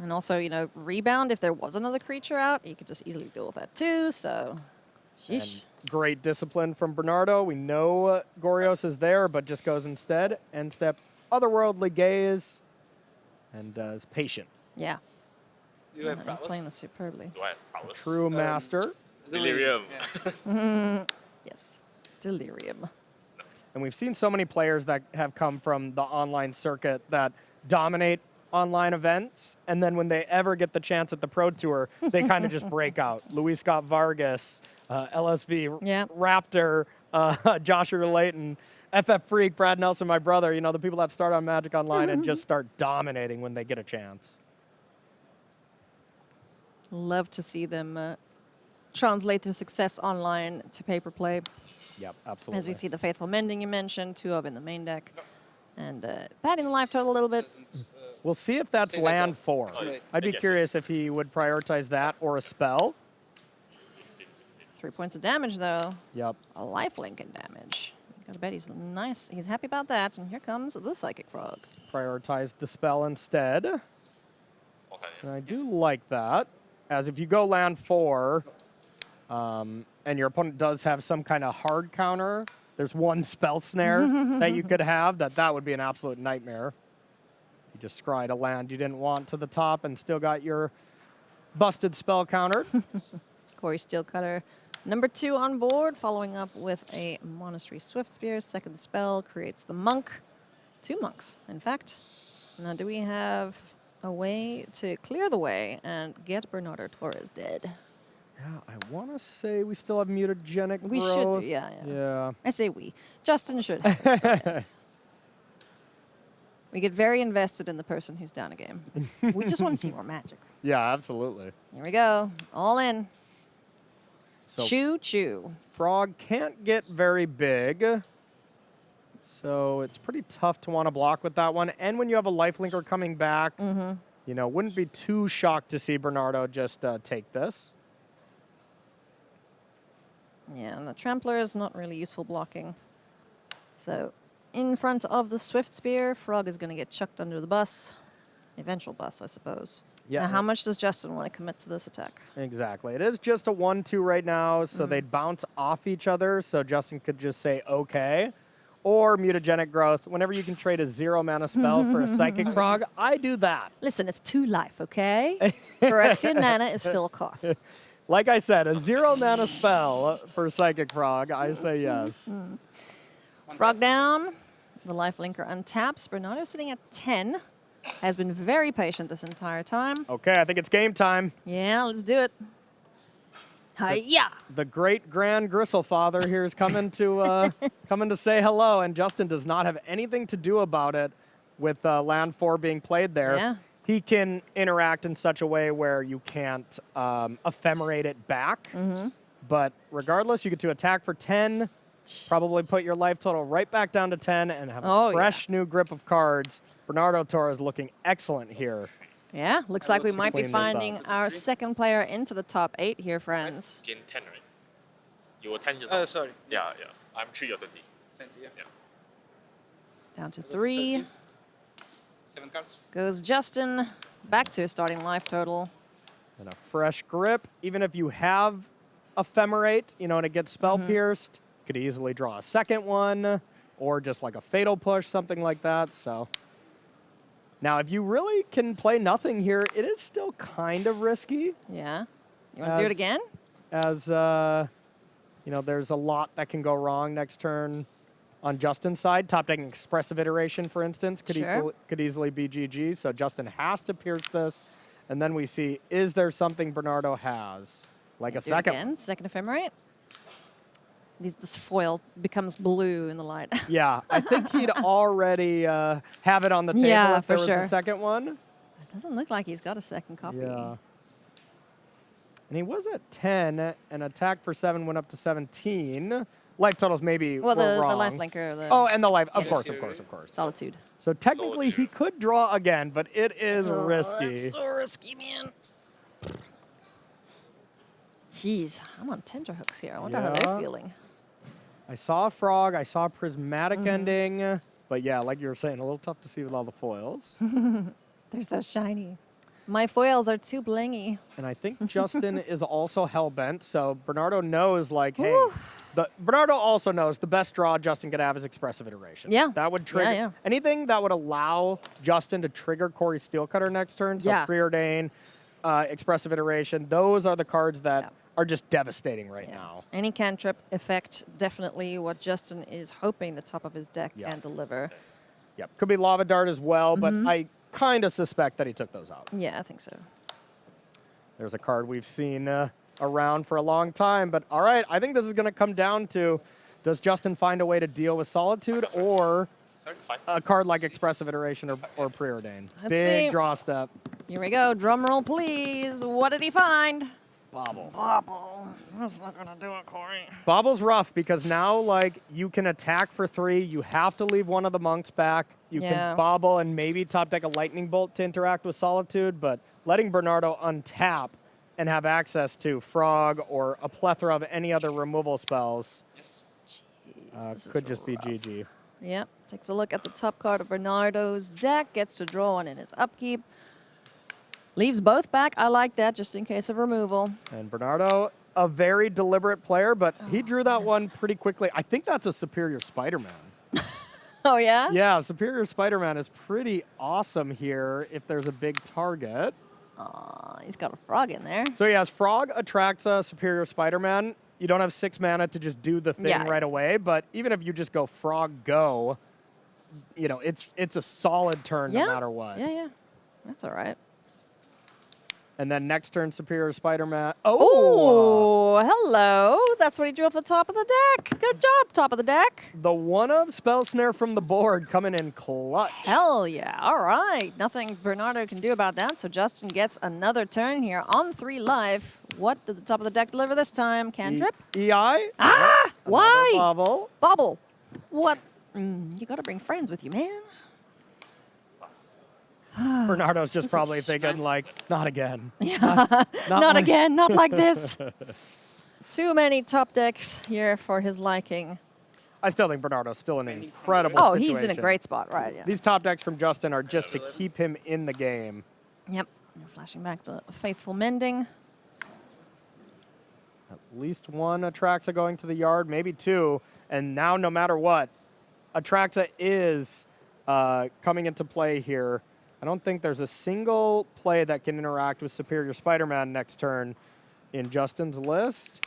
And also, you know, rebound, if there was another creature out, you could just easily deal with that too, so... Sheesh. And great discipline from Bernardo. We know Gorios is there, but just goes instead. End step, otherworldly gaze, and is patient. Yeah. Do you have He's prowess? playing this superbly. Do I have prowess? True master. Delirium. Yeah. Yes. Delirium. And we've seen so many players that have come from the online circuit that dominate online events, and then when they ever get the chance at the Pro Tour, they kind of just break out. Luis Scott Vargas, LSV, Yeah. Raptor, Joshua Layton, FF Freak, Brad Nelson, my brother, you know, the people that start on Magic Online and just start dominating when they get a chance. Love to see them translate their success online to paper play. Yep, absolutely. As we see the Faithful Mending you mentioned, 2 of in the main deck. And padding the life total a little bit. Doesn't, We'll see if that's Stays land exiled. 4. Oh, yeah. I'd be I guess curious if he would prioritize that or a spell. 3 points of damage, though. Yep. A lifelink in damage. Gotta bet he's nice. He's happy about that. And here comes the Psychic Frog. Prioritize the spell instead. Okay. And I do like that, as if you go land 4, and your opponent does have some kind of hard counter, there's 1 spell snare that you could have, that would be an absolute nightmare. You just scryed a land you didn't want to the top and still got your busted spell countered. Corey Steelcutter, number 2 on board, following up with a Monastery Swift Spear. Second spell creates the Monk. 2 monks, in fact. Now, do we have a way to clear the way and get Bernardo Torres dead? Yeah, I want to say we still have mutagenic We growth. should do, yeah. Yeah. I say we. Justin should have it still, yes. We get very invested in the person who's down a game. We just want to see more magic. Yeah, absolutely. Here we go. All in. So Choo choo. Frog can't get very big, so it's pretty tough to want to block with that one. And when you have a lifelinker coming back, you know, wouldn't be too shocked to see Bernardo just take this. Yeah, and the Trampler is not really useful blocking. So in front of the Swift Spear, Frog is going to get chucked under the bus. Eventual bus, I suppose. Yeah. Now, how much does Justin want to commit to this attack? Exactly. It is just a 1-2 right now, so they'd bounce off each other, so Justin could just say, okay. Or mutagenic growth. Whenever you can trade a 0-mana spell for a Psychic Frog, I do that. Listen, it's 2 life, okay? Phyrexian mana is still a cost. Like I said, a 0-mana spell for Psychic Frog, I say yes. Frog down. The lifelinker untaps. Bernardo sitting at 10. Has been very patient this entire time. Okay, I think it's game time. Yeah, let's do it. Hi-ya! The great grand Gristlefather here is coming to coming to say hello, and Justin does not have anything to do about it with land 4 being played there. Yeah. He can interact in such a way where you can't ephemerate it back. But regardless, you get to attack for 10, probably put your life total right back down to 10, and have a fresh new grip of cards. Bernardo Torres looking excellent here. Yeah, looks like we might be clean this up. finding our second player into the top 8 here, friends. Gain 10, right? You were 10 years old. Sorry. Yeah, yeah. I'm 3 or 20. 20, yeah. Yeah. Down to 3. 7 cards. Goes Justin. Back to his starting life total. And a fresh grip. Even if you have ephemerate, you know, and it gets spell pierced, could easily draw a second one, or just like a fatal push, something like that. So now, if you really can play nothing here, it is still kind of risky. Yeah. You want to do it again? As you know, there's a lot that can go wrong next turn on Justin's side. Top decking Expressive Iteration, for instance, could easily be GG. So Justin has to pierce this. And then we see, is there something Bernardo has? Like a second one. Again, second ephemerate. This foil becomes blue in the light. Yeah, I think he'd already have it on the table Yeah, if there for was sure. a second one. It doesn't look like he's got a second copy. Yeah. And he was at 10, and attack for 7 went up to 17. Life totals maybe Well, were the wrong. life linker. The Oh, and the life. Of Yeah. course, of course, of course. Solitude. So technically, he could draw again, but it is Oh, risky. that's so risky, man. Jeez, I'm on tenterhooks here. I wonder how they're Yeah. feeling. I saw a frog. I saw a prismatic Mm-hmm. ending. But yeah, like you were saying, a little tough to see with all the foils. There's those shiny. My foils are too blingy. And I think Justin is also hell-bent. So Bernardo knows, like, hey, Woo. Bernardo also knows the best draw Justin could have is expressive iteration. Yeah. That would trigger Yeah. anything that would allow Justin to trigger Corey's Steelcutter next turn. So Yeah. Preordain, expressive iteration, those are the cards that Yeah. are just devastating right Yeah. now. Any cantrip effect, definitely what Justin is hoping the top of his deck Yeah. can deliver. Yep. Could be Lava Dart as well, but Mm-hmm. I kind of suspect that he took those out. Yeah, I think so. There's a card we've seen around for a long time. But all right, I think this is going to come down to, does Justin find a way to deal with Solitude or 35. a card like Expressive Iteration or Preordain? Let's Big see. draw step. Here we go. Drum roll, please. What did he find? Bobble. Bobble. That's not gonna do it, Corey. Bobble's rough because now, like, you can attack for 3. You have to leave one of the monks back. You Yeah. can bobble and maybe top deck a Lightning Bolt to interact with Solitude, but letting Bernardo untap and have access to Frog or a plethora of any other removal spells Yes. This is could just be rough. GG. Yep. Takes a look at the top card of Bernardo's deck. Gets to draw one in his upkeep. Leaves both back. I like that, just in case of removal. And Bernardo, a very deliberate player, but he drew that one pretty quickly. I think that's a Superior Spider-Man. Oh, yeah? Yeah, Superior Spider-Man is pretty awesome here if there's a big target. He's got a frog in there. So yes, Frog attracts a Superior Spider-Man. You don't have 6 mana to just do the thing Yeah. right away, but even if you just go Frog go, you know, it's a solid turn Yeah. no matter what. Yeah, yeah. That's all right. And then next turn, Superior Spider-Man. Oh! Oh, hello. That's what he drew off the top of the deck. Good job, top of the deck. The one of Spell Snare from the board coming in clutch. Hell yeah. All right. Nothing Bernardo can do about that. So Justin gets another turn here on 3 life. What did the top of the deck deliver this time? Cantrip? EI? Ah! Why? Bobble. Bobble. What? You got to bring friends with you, man. Bernardo's just This is probably thinking, like, not again. Not again. Not like this. Too many top decks here for his liking. I still think Bernardo's still in an incredible Oh, situation. he's in a great spot, right? Yeah. These top decks from Justin are just to keep him in the game. Yep. Flashing back the faithful mending. At least one Atraxa going to the yard, maybe 2. And now, no matter what, Atraxa is coming into play here. I don't think there's a single play that can interact with Superior Spider-Man next turn in Justin's list.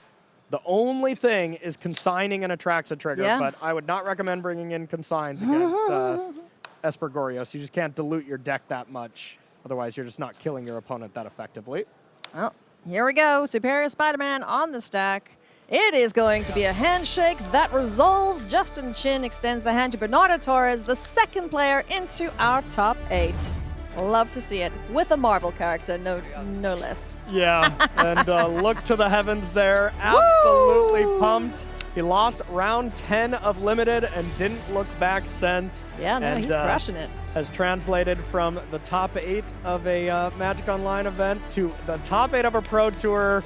The only thing is consigning an Atraxa trigger, Yeah. but I would not recommend bringing in consigns against Espergorios. You just can't dilute your deck that much. Otherwise, you're just not killing your opponent that effectively. Well, here we go. Superior Spider-Man on the stack. It is going to be a handshake that resolves. Justin Chin extends the hand to Bernardo Torres, the second player into our top 8. Love to see it. With a Marvel character, no less. Yeah, and look to the heavens there. Absolutely Woo! pumped. He lost round 10 of Limited and didn't look back since. Yeah, no, and, he's crushing it. Has translated from the top 8 of a Magic Online event to the top 8 of a Pro Tour.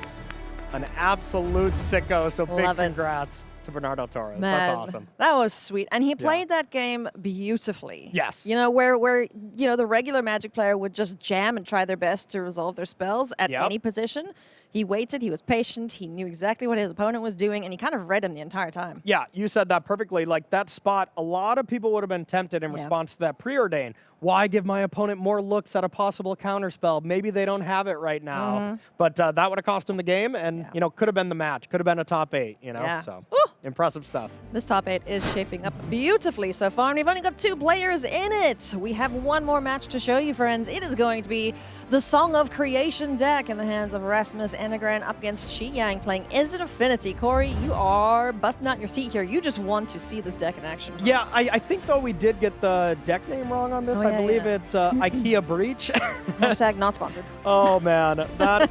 An absolute sicko, so big Love it. congrats to Bernardo Torres. Man, That's awesome. That was sweet. And he played that game beautifully. Yes. You know, where you know, the regular Magic player would just jam and try their best to resolve their spells at Yep. any position. He waited, he was patient, he knew exactly what his opponent was doing, and he kind of read him the entire time. Yeah, you said that perfectly. Like, that spot, a lot of people would have been tempted in Yeah. response to that Preordain. Why give my opponent more looks at a possible counterspell? Maybe they don't have it right now. But that would have cost him the game and, Yeah. you know, could have been the match. Could have been a top 8, you know? Yeah. So, Woo! impressive stuff. This top 8 is shaping up beautifully so far, and we've only got 2 players in it. We have one more match to show you, friends. It is going to be the Song of Creation deck in the hands of Rasmus Enegren up against Shi Yang playing Is It Affinity. Corey, you are busting out your seat here. You just want to see this deck in action. Yeah, I think, though, we did get the deck name wrong on this. Oh, yeah, I believe yeah. it's IKEA Breach. Hashtag not sponsored. Oh, man. That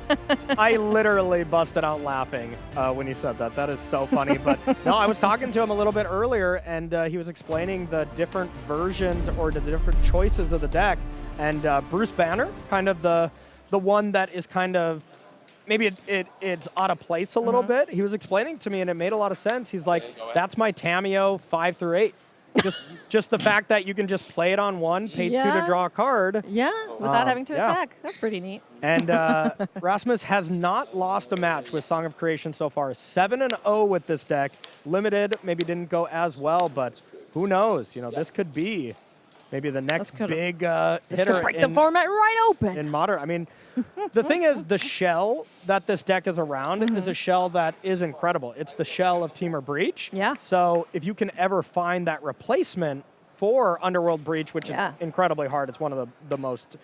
I literally busted out laughing when he said that. That is so funny. But no, I was talking to him a little bit earlier, and he was explaining the different versions or the different choices of the deck. And Bruce Banner, kind of the one that is kind of, maybe it's out of place a little bit. He was explaining to me, and it made a lot of sense. He's like, that's my Tamiyo 5 through 8. Just the fact that you can just play it on one, pay 2 to draw a card. Yeah, without having to attack. That's pretty neat. And Rasmus has not lost a match with Song of Creation so far. 7-0 with this deck. Limited, maybe didn't go as well, but who knows? You know, this could be maybe the next big hitter. This could break the format right open. In Modern. I mean, the thing is, the shell that this deck is around is a shell that is incredible. It's the shell of Temur Breach. Yeah. So if you can ever find that replacement for Underworld Breach, which is incredibly hard, it's one of the most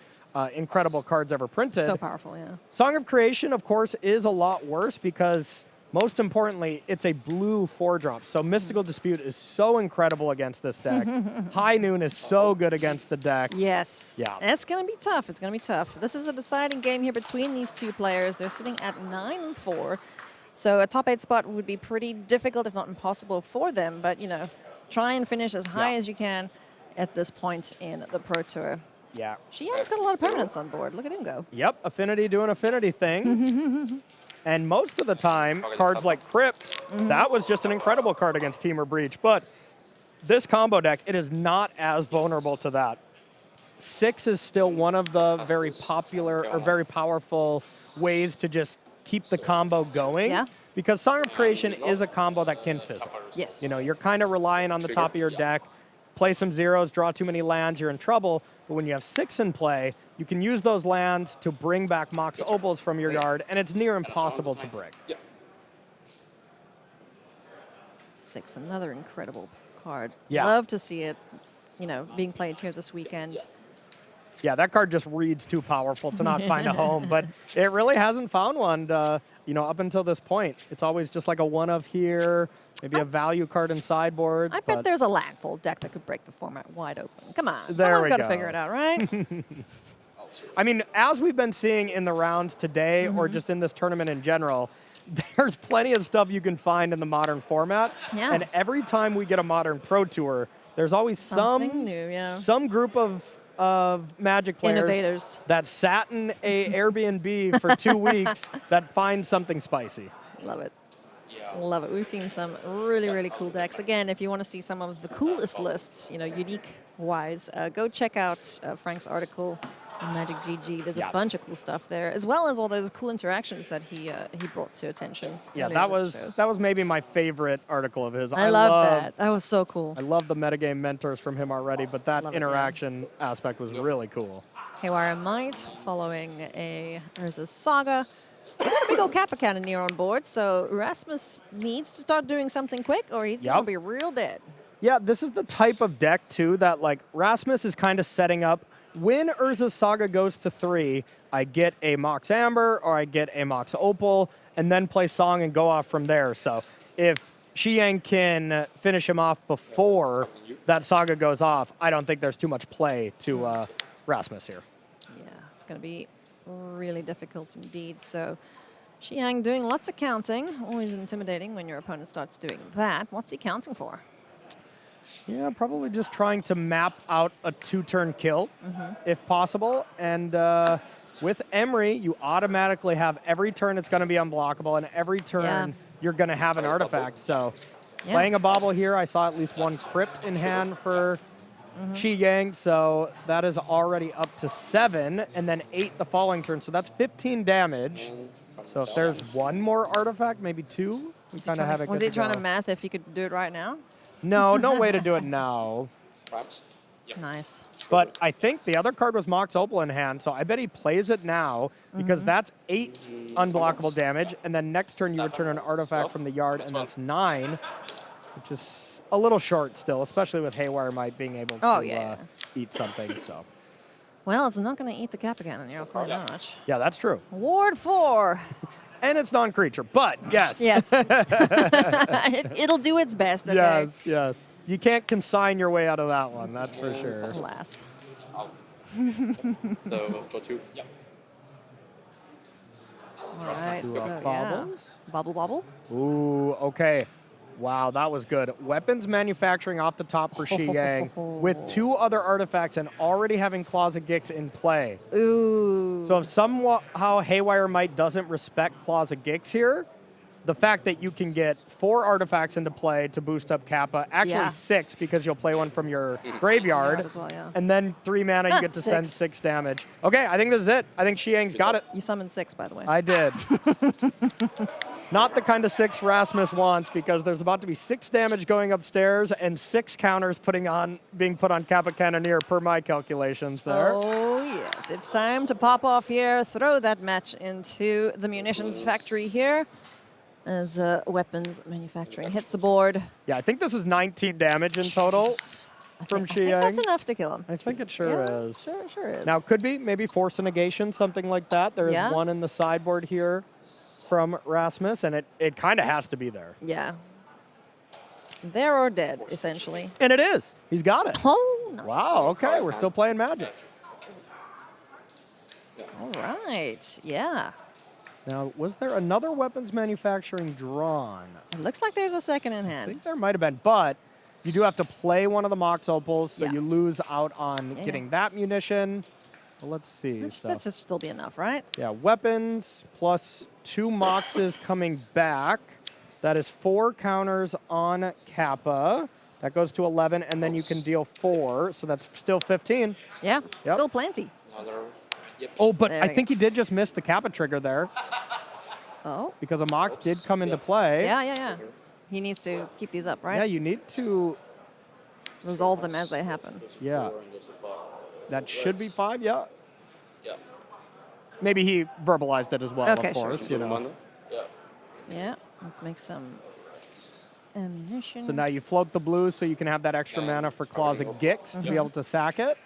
incredible cards ever printed. So powerful, yeah. Song of Creation, of course, is a lot worse because, most importantly, it's a blue 4-drop. So Mystical Dispute is so incredible against this deck. High Noon is so good against the deck. Yes. Yeah. It's going to be tough. It's going to be tough. This is a deciding game here between these two players. They're sitting at 9-4. So a top 8 spot would be pretty difficult, if not impossible, for them. But, you know, try and finish as high as you can at this point in the Pro Tour. Yeah. Shi Yang's got a lot of permanents on board. Look at him go. Yep, Affinity doing Affinity things. And most of the time, cards like Crypt, that was just an incredible card against Temur Breach. But this combo deck, it is not as vulnerable to that. 6 is still one of the very popular or very powerful ways to just keep the combo going. Yeah. Because Song of Creation is a combo that can fizzle. Yes. You know, you're kind of relying on the top of your deck. Play some zeros, draw too many lands, you're in trouble. But when you have 6 in play, you can use those lands to bring back Mox Opals from your yard, and it's near impossible to break. 6, another incredible card. Yeah. Love to see it, you know, being played here this weekend. Yeah, that card just reads too powerful to not find a home, but it really hasn't found one, you know, up until this point. It's always just like a one-of here, maybe a value card in sideboards. I bet there's a landful deck that could break the format wide open. Come on, There someone's we got to go. figure it out, right? I mean, as we've been seeing in the rounds today or just in this tournament in general, there's plenty of stuff you can find in the Modern format. Yeah. And every time we get a Modern Pro Tour, there's always Something new, yeah. some group of Magic players Innovators. that sat in a Airbnb for 2 weeks that find something spicy. Love it. Love it. We've seen some really, really cool decks. Again, if you want to see some of the coolest lists, you know, unique-wise, go check out Frank's article on Magic GG. There's a bunch of cool stuff there, as well as all those cool interactions that he brought to attention. Yeah, earlier that in the was show. maybe my favorite article of his. I love that. That was so cool. I love the metagame mentors from him already, but that Love it, interaction aspect was really cool. Haywire Might following there's a Saga. We got a big old Kappa Cannoneer on board, so Rasmus needs to start doing something quick or he's going to be real dead. Yeah, this is the type of deck, too, that, like, Rasmus is kind of setting up. When Urza's Saga goes to 3, I get a Mox Amber or I get a Mox Opal, and then play Song and go off from there. So if Shi Yang can finish him off before that Saga goes off, I don't think there's too much play to Rasmus here. Yeah, it's going to be really difficult indeed. So Shi Yang doing lots of counting. Always intimidating when your opponent starts doing that. What's he counting for? Yeah, probably just trying to map out a 2-turn kill, if possible. And with Emery, you automatically have every turn it's going to be unblockable, and every turn you're going to have an artifact. So playing a Bauble here, I saw at least one Crypt in hand for Shi Yang, so that is already up to 7, and then 8 the following turn. So that's 15 damage. So if there's one more artifact, maybe 2, we kind of have it. Was he trying to math if he could do it right now? No, no way to do it now. Nice. But I think the other card was Mox Opal in hand, so I bet he plays it now because that's 8 unblockable damage, and then next turn you return an artifact from the yard, and that's 9, which is a little short still, especially with Haywire Might being able to eat something. So. Well, it's not going to eat the Kappa Cannoneer, I'll tell you that much. Yeah, that's true. Ward 4. And it's non-creature, but yes. Yes. It'll do its best, okay? Yes, yes. You can't consign your way out of that one, that's for sure. Alas. So draw 2. Yeah. All right, Two so up yeah. bobbles. Bobble, bobble. Ooh, okay. Wow, that was good. Weapons manufacturing off the top for Shi Yang with 2 other artifacts and already having Claws of Gix in play. Ooh. So if somehow Haywire Might doesn't respect Claws of Gix here, the fact that you can get 4 artifacts into play to boost up Kappa, actually Yeah. 6 because you'll play one from your graveyard, As well, yeah. and then 3 mana you get to send 6. 6 damage. Okay, I think this is it. I think Shi Yang's got it. You summoned 6, by the way. I did. Not the kind of 6 Rasmus wants, because there's about to be 6 damage going upstairs and 6 counters being put on Kappa Cannoneer per my calculations there. Oh, yes. It's time to pop off here, throw that match into the munitions factory here as weapons manufacturing hits the board. Yeah, I think this is 19 damage in total from I Shi think Yang. that's enough to kill him. I think it sure Yeah, is. Sure is. Now, could be maybe Force a Negation, something like that. There is Yeah. one in the sideboard here from Rasmus, and it kind of has to be there. Yeah. There or dead, essentially. And it is. He's got it. Oh, nice. Wow, okay, we're still playing Magic. All right. Yeah. Now, was there another weapons manufacturing drawn? It looks like there's a second in I hand. think there might have been, but you do have to play one of the Mox Opals, so Yeah. you lose out on Yeah. getting that munition. Well, let's see. That So, should still be enough, right? yeah, weapons plus 2 Moxes coming back. That is 4 counters on Kappa. That goes to 11, and then you can deal 4, so that's still 15. Yeah. Yep. Still plenty. Another. Yep. Oh, but There I we think he did just miss the Kappa trigger there, Oh. because a Mox did come into play. Yeah. He needs to keep these up, right? Yeah, you need to. Resolve them as they happen. Yeah. 4 and goes to 5. That should be 5, yeah. Yeah. Maybe he verbalized it as well, Okay, of sure. course, you know. Mana. Yeah. Yeah. Let's make some ammunition. So now you float the blue so you can have that extra mana for Claws of Gix to be able to sack it.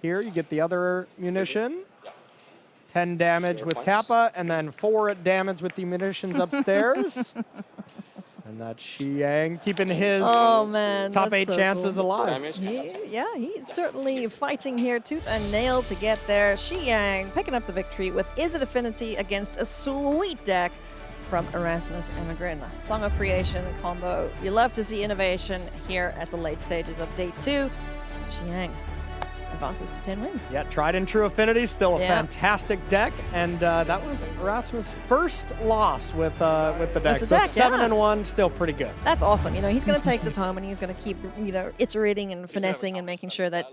Here you get the other munition. 10 damage with Kappa, and then 4 damage with the munitions upstairs. And that's Shi Yang keeping his Oh, man. top that's 8 so chances cool. alive. Damage. He's certainly fighting here tooth and nail to get there. Shi Yang picking up the victory with Is It Affinity against a sweet deck from Rasmus Enegren. Song of Creation combo. You love to see innovation here at the late stages of day 2. Shi Yang advances to 10 wins. Yeah, tried and true affinity, still a Yeah. fantastic deck, and that was Rasmus' first loss with the deck. the So deck, 7-1, still pretty good. That's awesome. You know, he's going to take this home and he's going to keep, iterating and finessing and making sure that,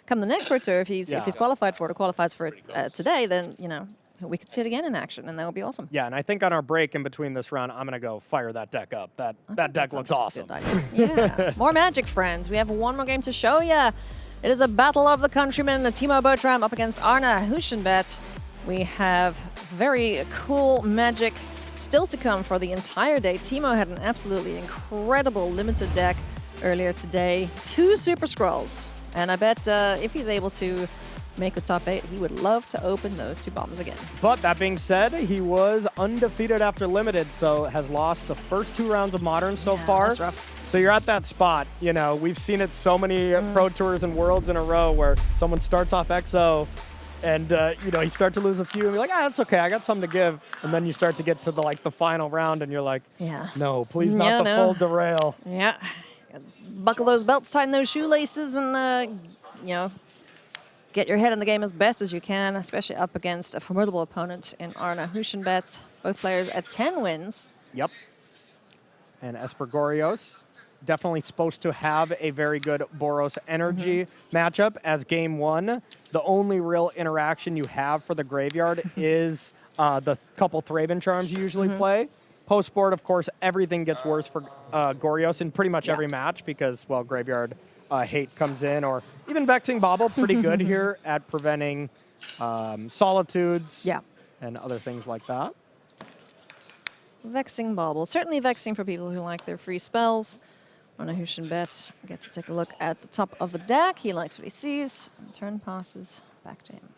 come the next Pro Tour, if he's qualified for it or qualifies for it today, then, we could see it again in action, and that would be awesome. Yeah, and I think on our break in between this round, I'm gonna go fire that deck up. That deck looks awesome. Good idea. Yeah. More Magic, friends. We have one more game to show ya. It is a battle of the countrymen. Timo Bertram up against Arna Huschenbett. We have very cool Magic still to come for the entire day. Timo had an absolutely incredible limited deck earlier today. 2 Super Scrolls. And I bet if he's able to make the top 8, he would love to open those 2 bombs again. But that being said, he was undefeated after limited, so has lost the first 2 rounds of Modern so far. That's rough. So you're at that spot. We've seen it so many Pro Tours and Worlds in a row where someone starts off XO and you start to lose a few and you're like, that's okay, I got something to give. And then you start to get to the final round and you're like, Yeah. no, please not the full derail. Yeah. Buckle those belts, tighten those shoelaces, and, get your head in the game as best as you can, especially up against a formidable opponent in Arna Huschenbett. Both players at 10 wins. Yep. And Esper Gorios, definitely supposed to have a very good Boros energy matchup as game 1. The only real interaction you have for the graveyard is the couple Thraben Charms you usually play. Post-board, of course, everything gets worse for Gorios in pretty much every match because, well, graveyard hate comes in, or even Vexing Bauble, pretty good here at preventing Solitudes and other things like that. Vexing Bauble. Certainly vexing for people who like their free spells. Arna Huschenbett gets to take a look at the top of the deck. He likes what he sees. And turn passes back to him.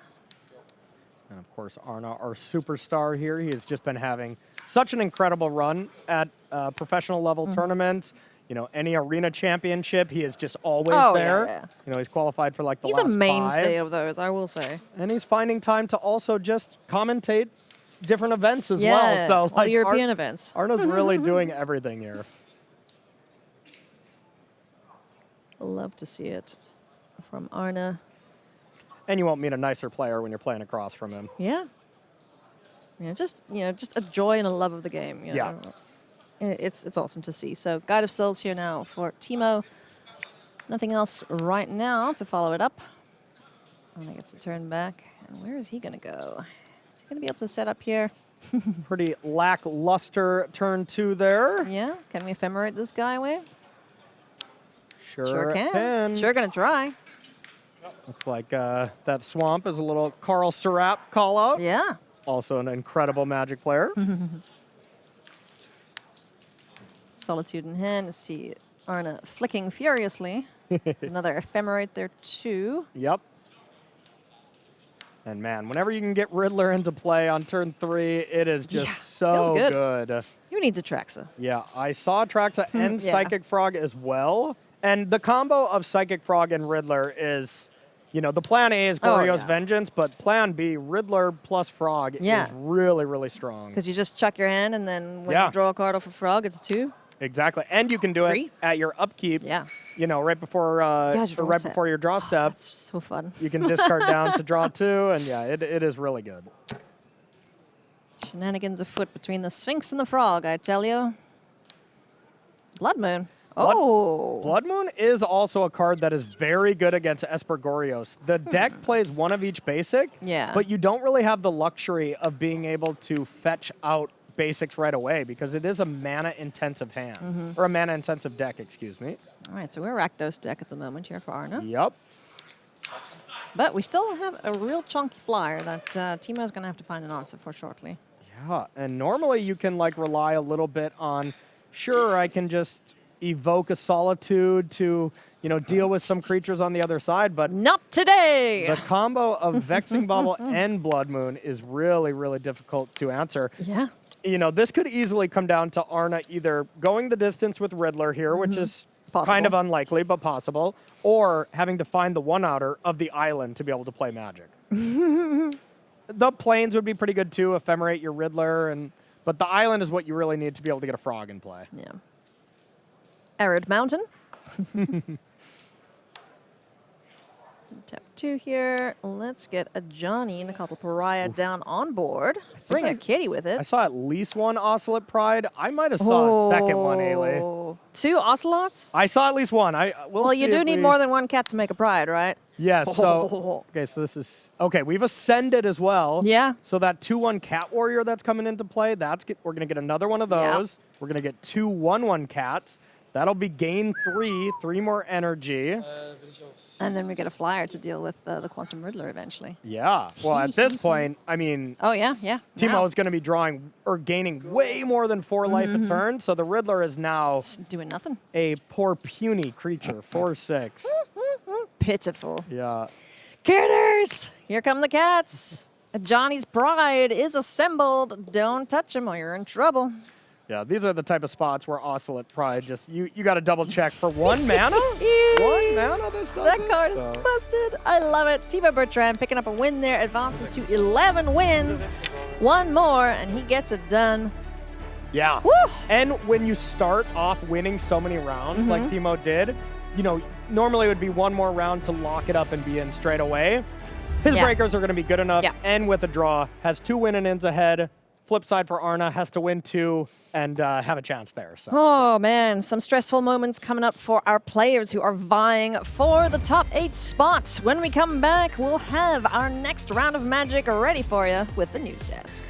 And of course, Arna, our superstar here, he has just been having such an incredible run at professional level tournaments. You know, any arena championship, he is just always there. Yeah. You know, he's qualified for like the He's last a mainstay 5. of those, I will say. And he's finding time to also just commentate different events as Yeah, well. So all like the European events. Arna's really doing everything here. Love to see it from Arna. And you won't meet a nicer player when you're playing across from him. Yeah. Just a joy and a love of the game. You Yeah. know. It's awesome to see. So Guide of Souls here now for Timo. Nothing else right now to follow it up. I think it's a turn back. And where is he going to go? Is he going to be able to set up here? Pretty lackluster turn 2 there. Yeah. Can we ephemerate this guy away? Sure can. Sure going to try. Looks like that swamp is a little Carl Serap call out. Yeah. Also an incredible Magic player. Solitude in hand. See Arna flicking furiously. There's another ephemerate there too. Yep. And man, whenever you can get Riddler into play on turn 3, it is just so feels good. Who needs Atraxa? Yeah, I saw Traxa and Yeah. Psychic Frog as well. And the combo of Psychic Frog and Riddler is, you know, the plan A is Goryo's yeah. Vengeance, but plan B, Riddler plus Frog Yeah. is really, really strong. Because you just chuck your hand and then when Yeah. you draw a card off a frog, it's 2. Exactly. And you can do it 3? at your upkeep, Yeah. you know, right before your or draw right set. before your draw step. That's so fun. You can discard down to draw 2, and yeah, it is really good. Shenanigans afoot between the Sphinx and the Frog, I tell you. Blood Moon. Oh. Blood Moon is also a card that is very good against Esper Gorios. The deck plays one of each basic, Yeah. but you don't really have the luxury of being able to fetch out basics right away because it is a mana-intensive hand, or a mana-intensive deck, excuse me. All right, so we're Rakdos deck at the moment here for Arna. Yep. But we still have a real chunky flyer that Timo's going to have to find an answer for shortly. Yeah, and normally you can like rely a little bit on, sure, I can just evoke a Solitude to, you know, deal with some creatures on the other side, but Not today! the combo of Vexing Bauble and Blood Moon is really, really difficult to answer. Yeah. You know, this could easily come down to Arna either going the distance with Riddler here, which is Possible. kind of unlikely, but possible, or having to find the one-outer of the island to be able to play Magic. The plains would be pretty good too, ephemerate your Riddler, but the island is what you really need to be able to get a frog in play. Yeah. Arid Mountain. Tap 2 here. Let's get a Johnny and a couple Pariah down on board. Bring a kitty with I it. saw at least one Ocelot Pride. I might have saw a second one, Ailey. Oh. 2 Ocelots? I saw at least one. We'll Well, see you do if need we- more than one cat to make a pride, right? Yeah, so okay, so this is okay. We've ascended as well. Yeah. So that 2/1 Cat Warrior that's coming into play, we're gonna get another one of Yep. those. We're gonna get 2 1/1 cats. That'll be gain 3 more energy. And then we get a flyer to deal with the Quantum Riddler eventually. Yeah. Well, at this point, I mean, Oh, yeah, yeah. Timo Now is going to be drawing or gaining way more than 4 life a turn. So the Riddler is now it's doing nothing. a poor puny creature, 4/6. Pitiful. Yeah. Critters! Here come the cats. Johnny's pride is assembled. Don't touch him or you're in trouble. Yeah, these are the type of spots where Ocelot Pride just, you got to double check for 1 mana? Eee. 1 mana this does That it? card is So- busted. I love it. Timo Bertrand picking up a win there, advances to 11 wins. One more, and he gets it done. Yeah. Woo! And when you start off winning so many rounds like Timo did, you know, normally it would be one more round to lock it up and be in straight away. His Yeah. breakers are going to be good enough, Yeah. and with a draw, has 2 win-and-ins ahead. Flip side for Arna, has to win 2 and have a chance there. So. Oh, man. Some stressful moments coming up for our players who are vying for the top 8 spots. When we come back, we'll have our next round of Magic ready for you with the news desk.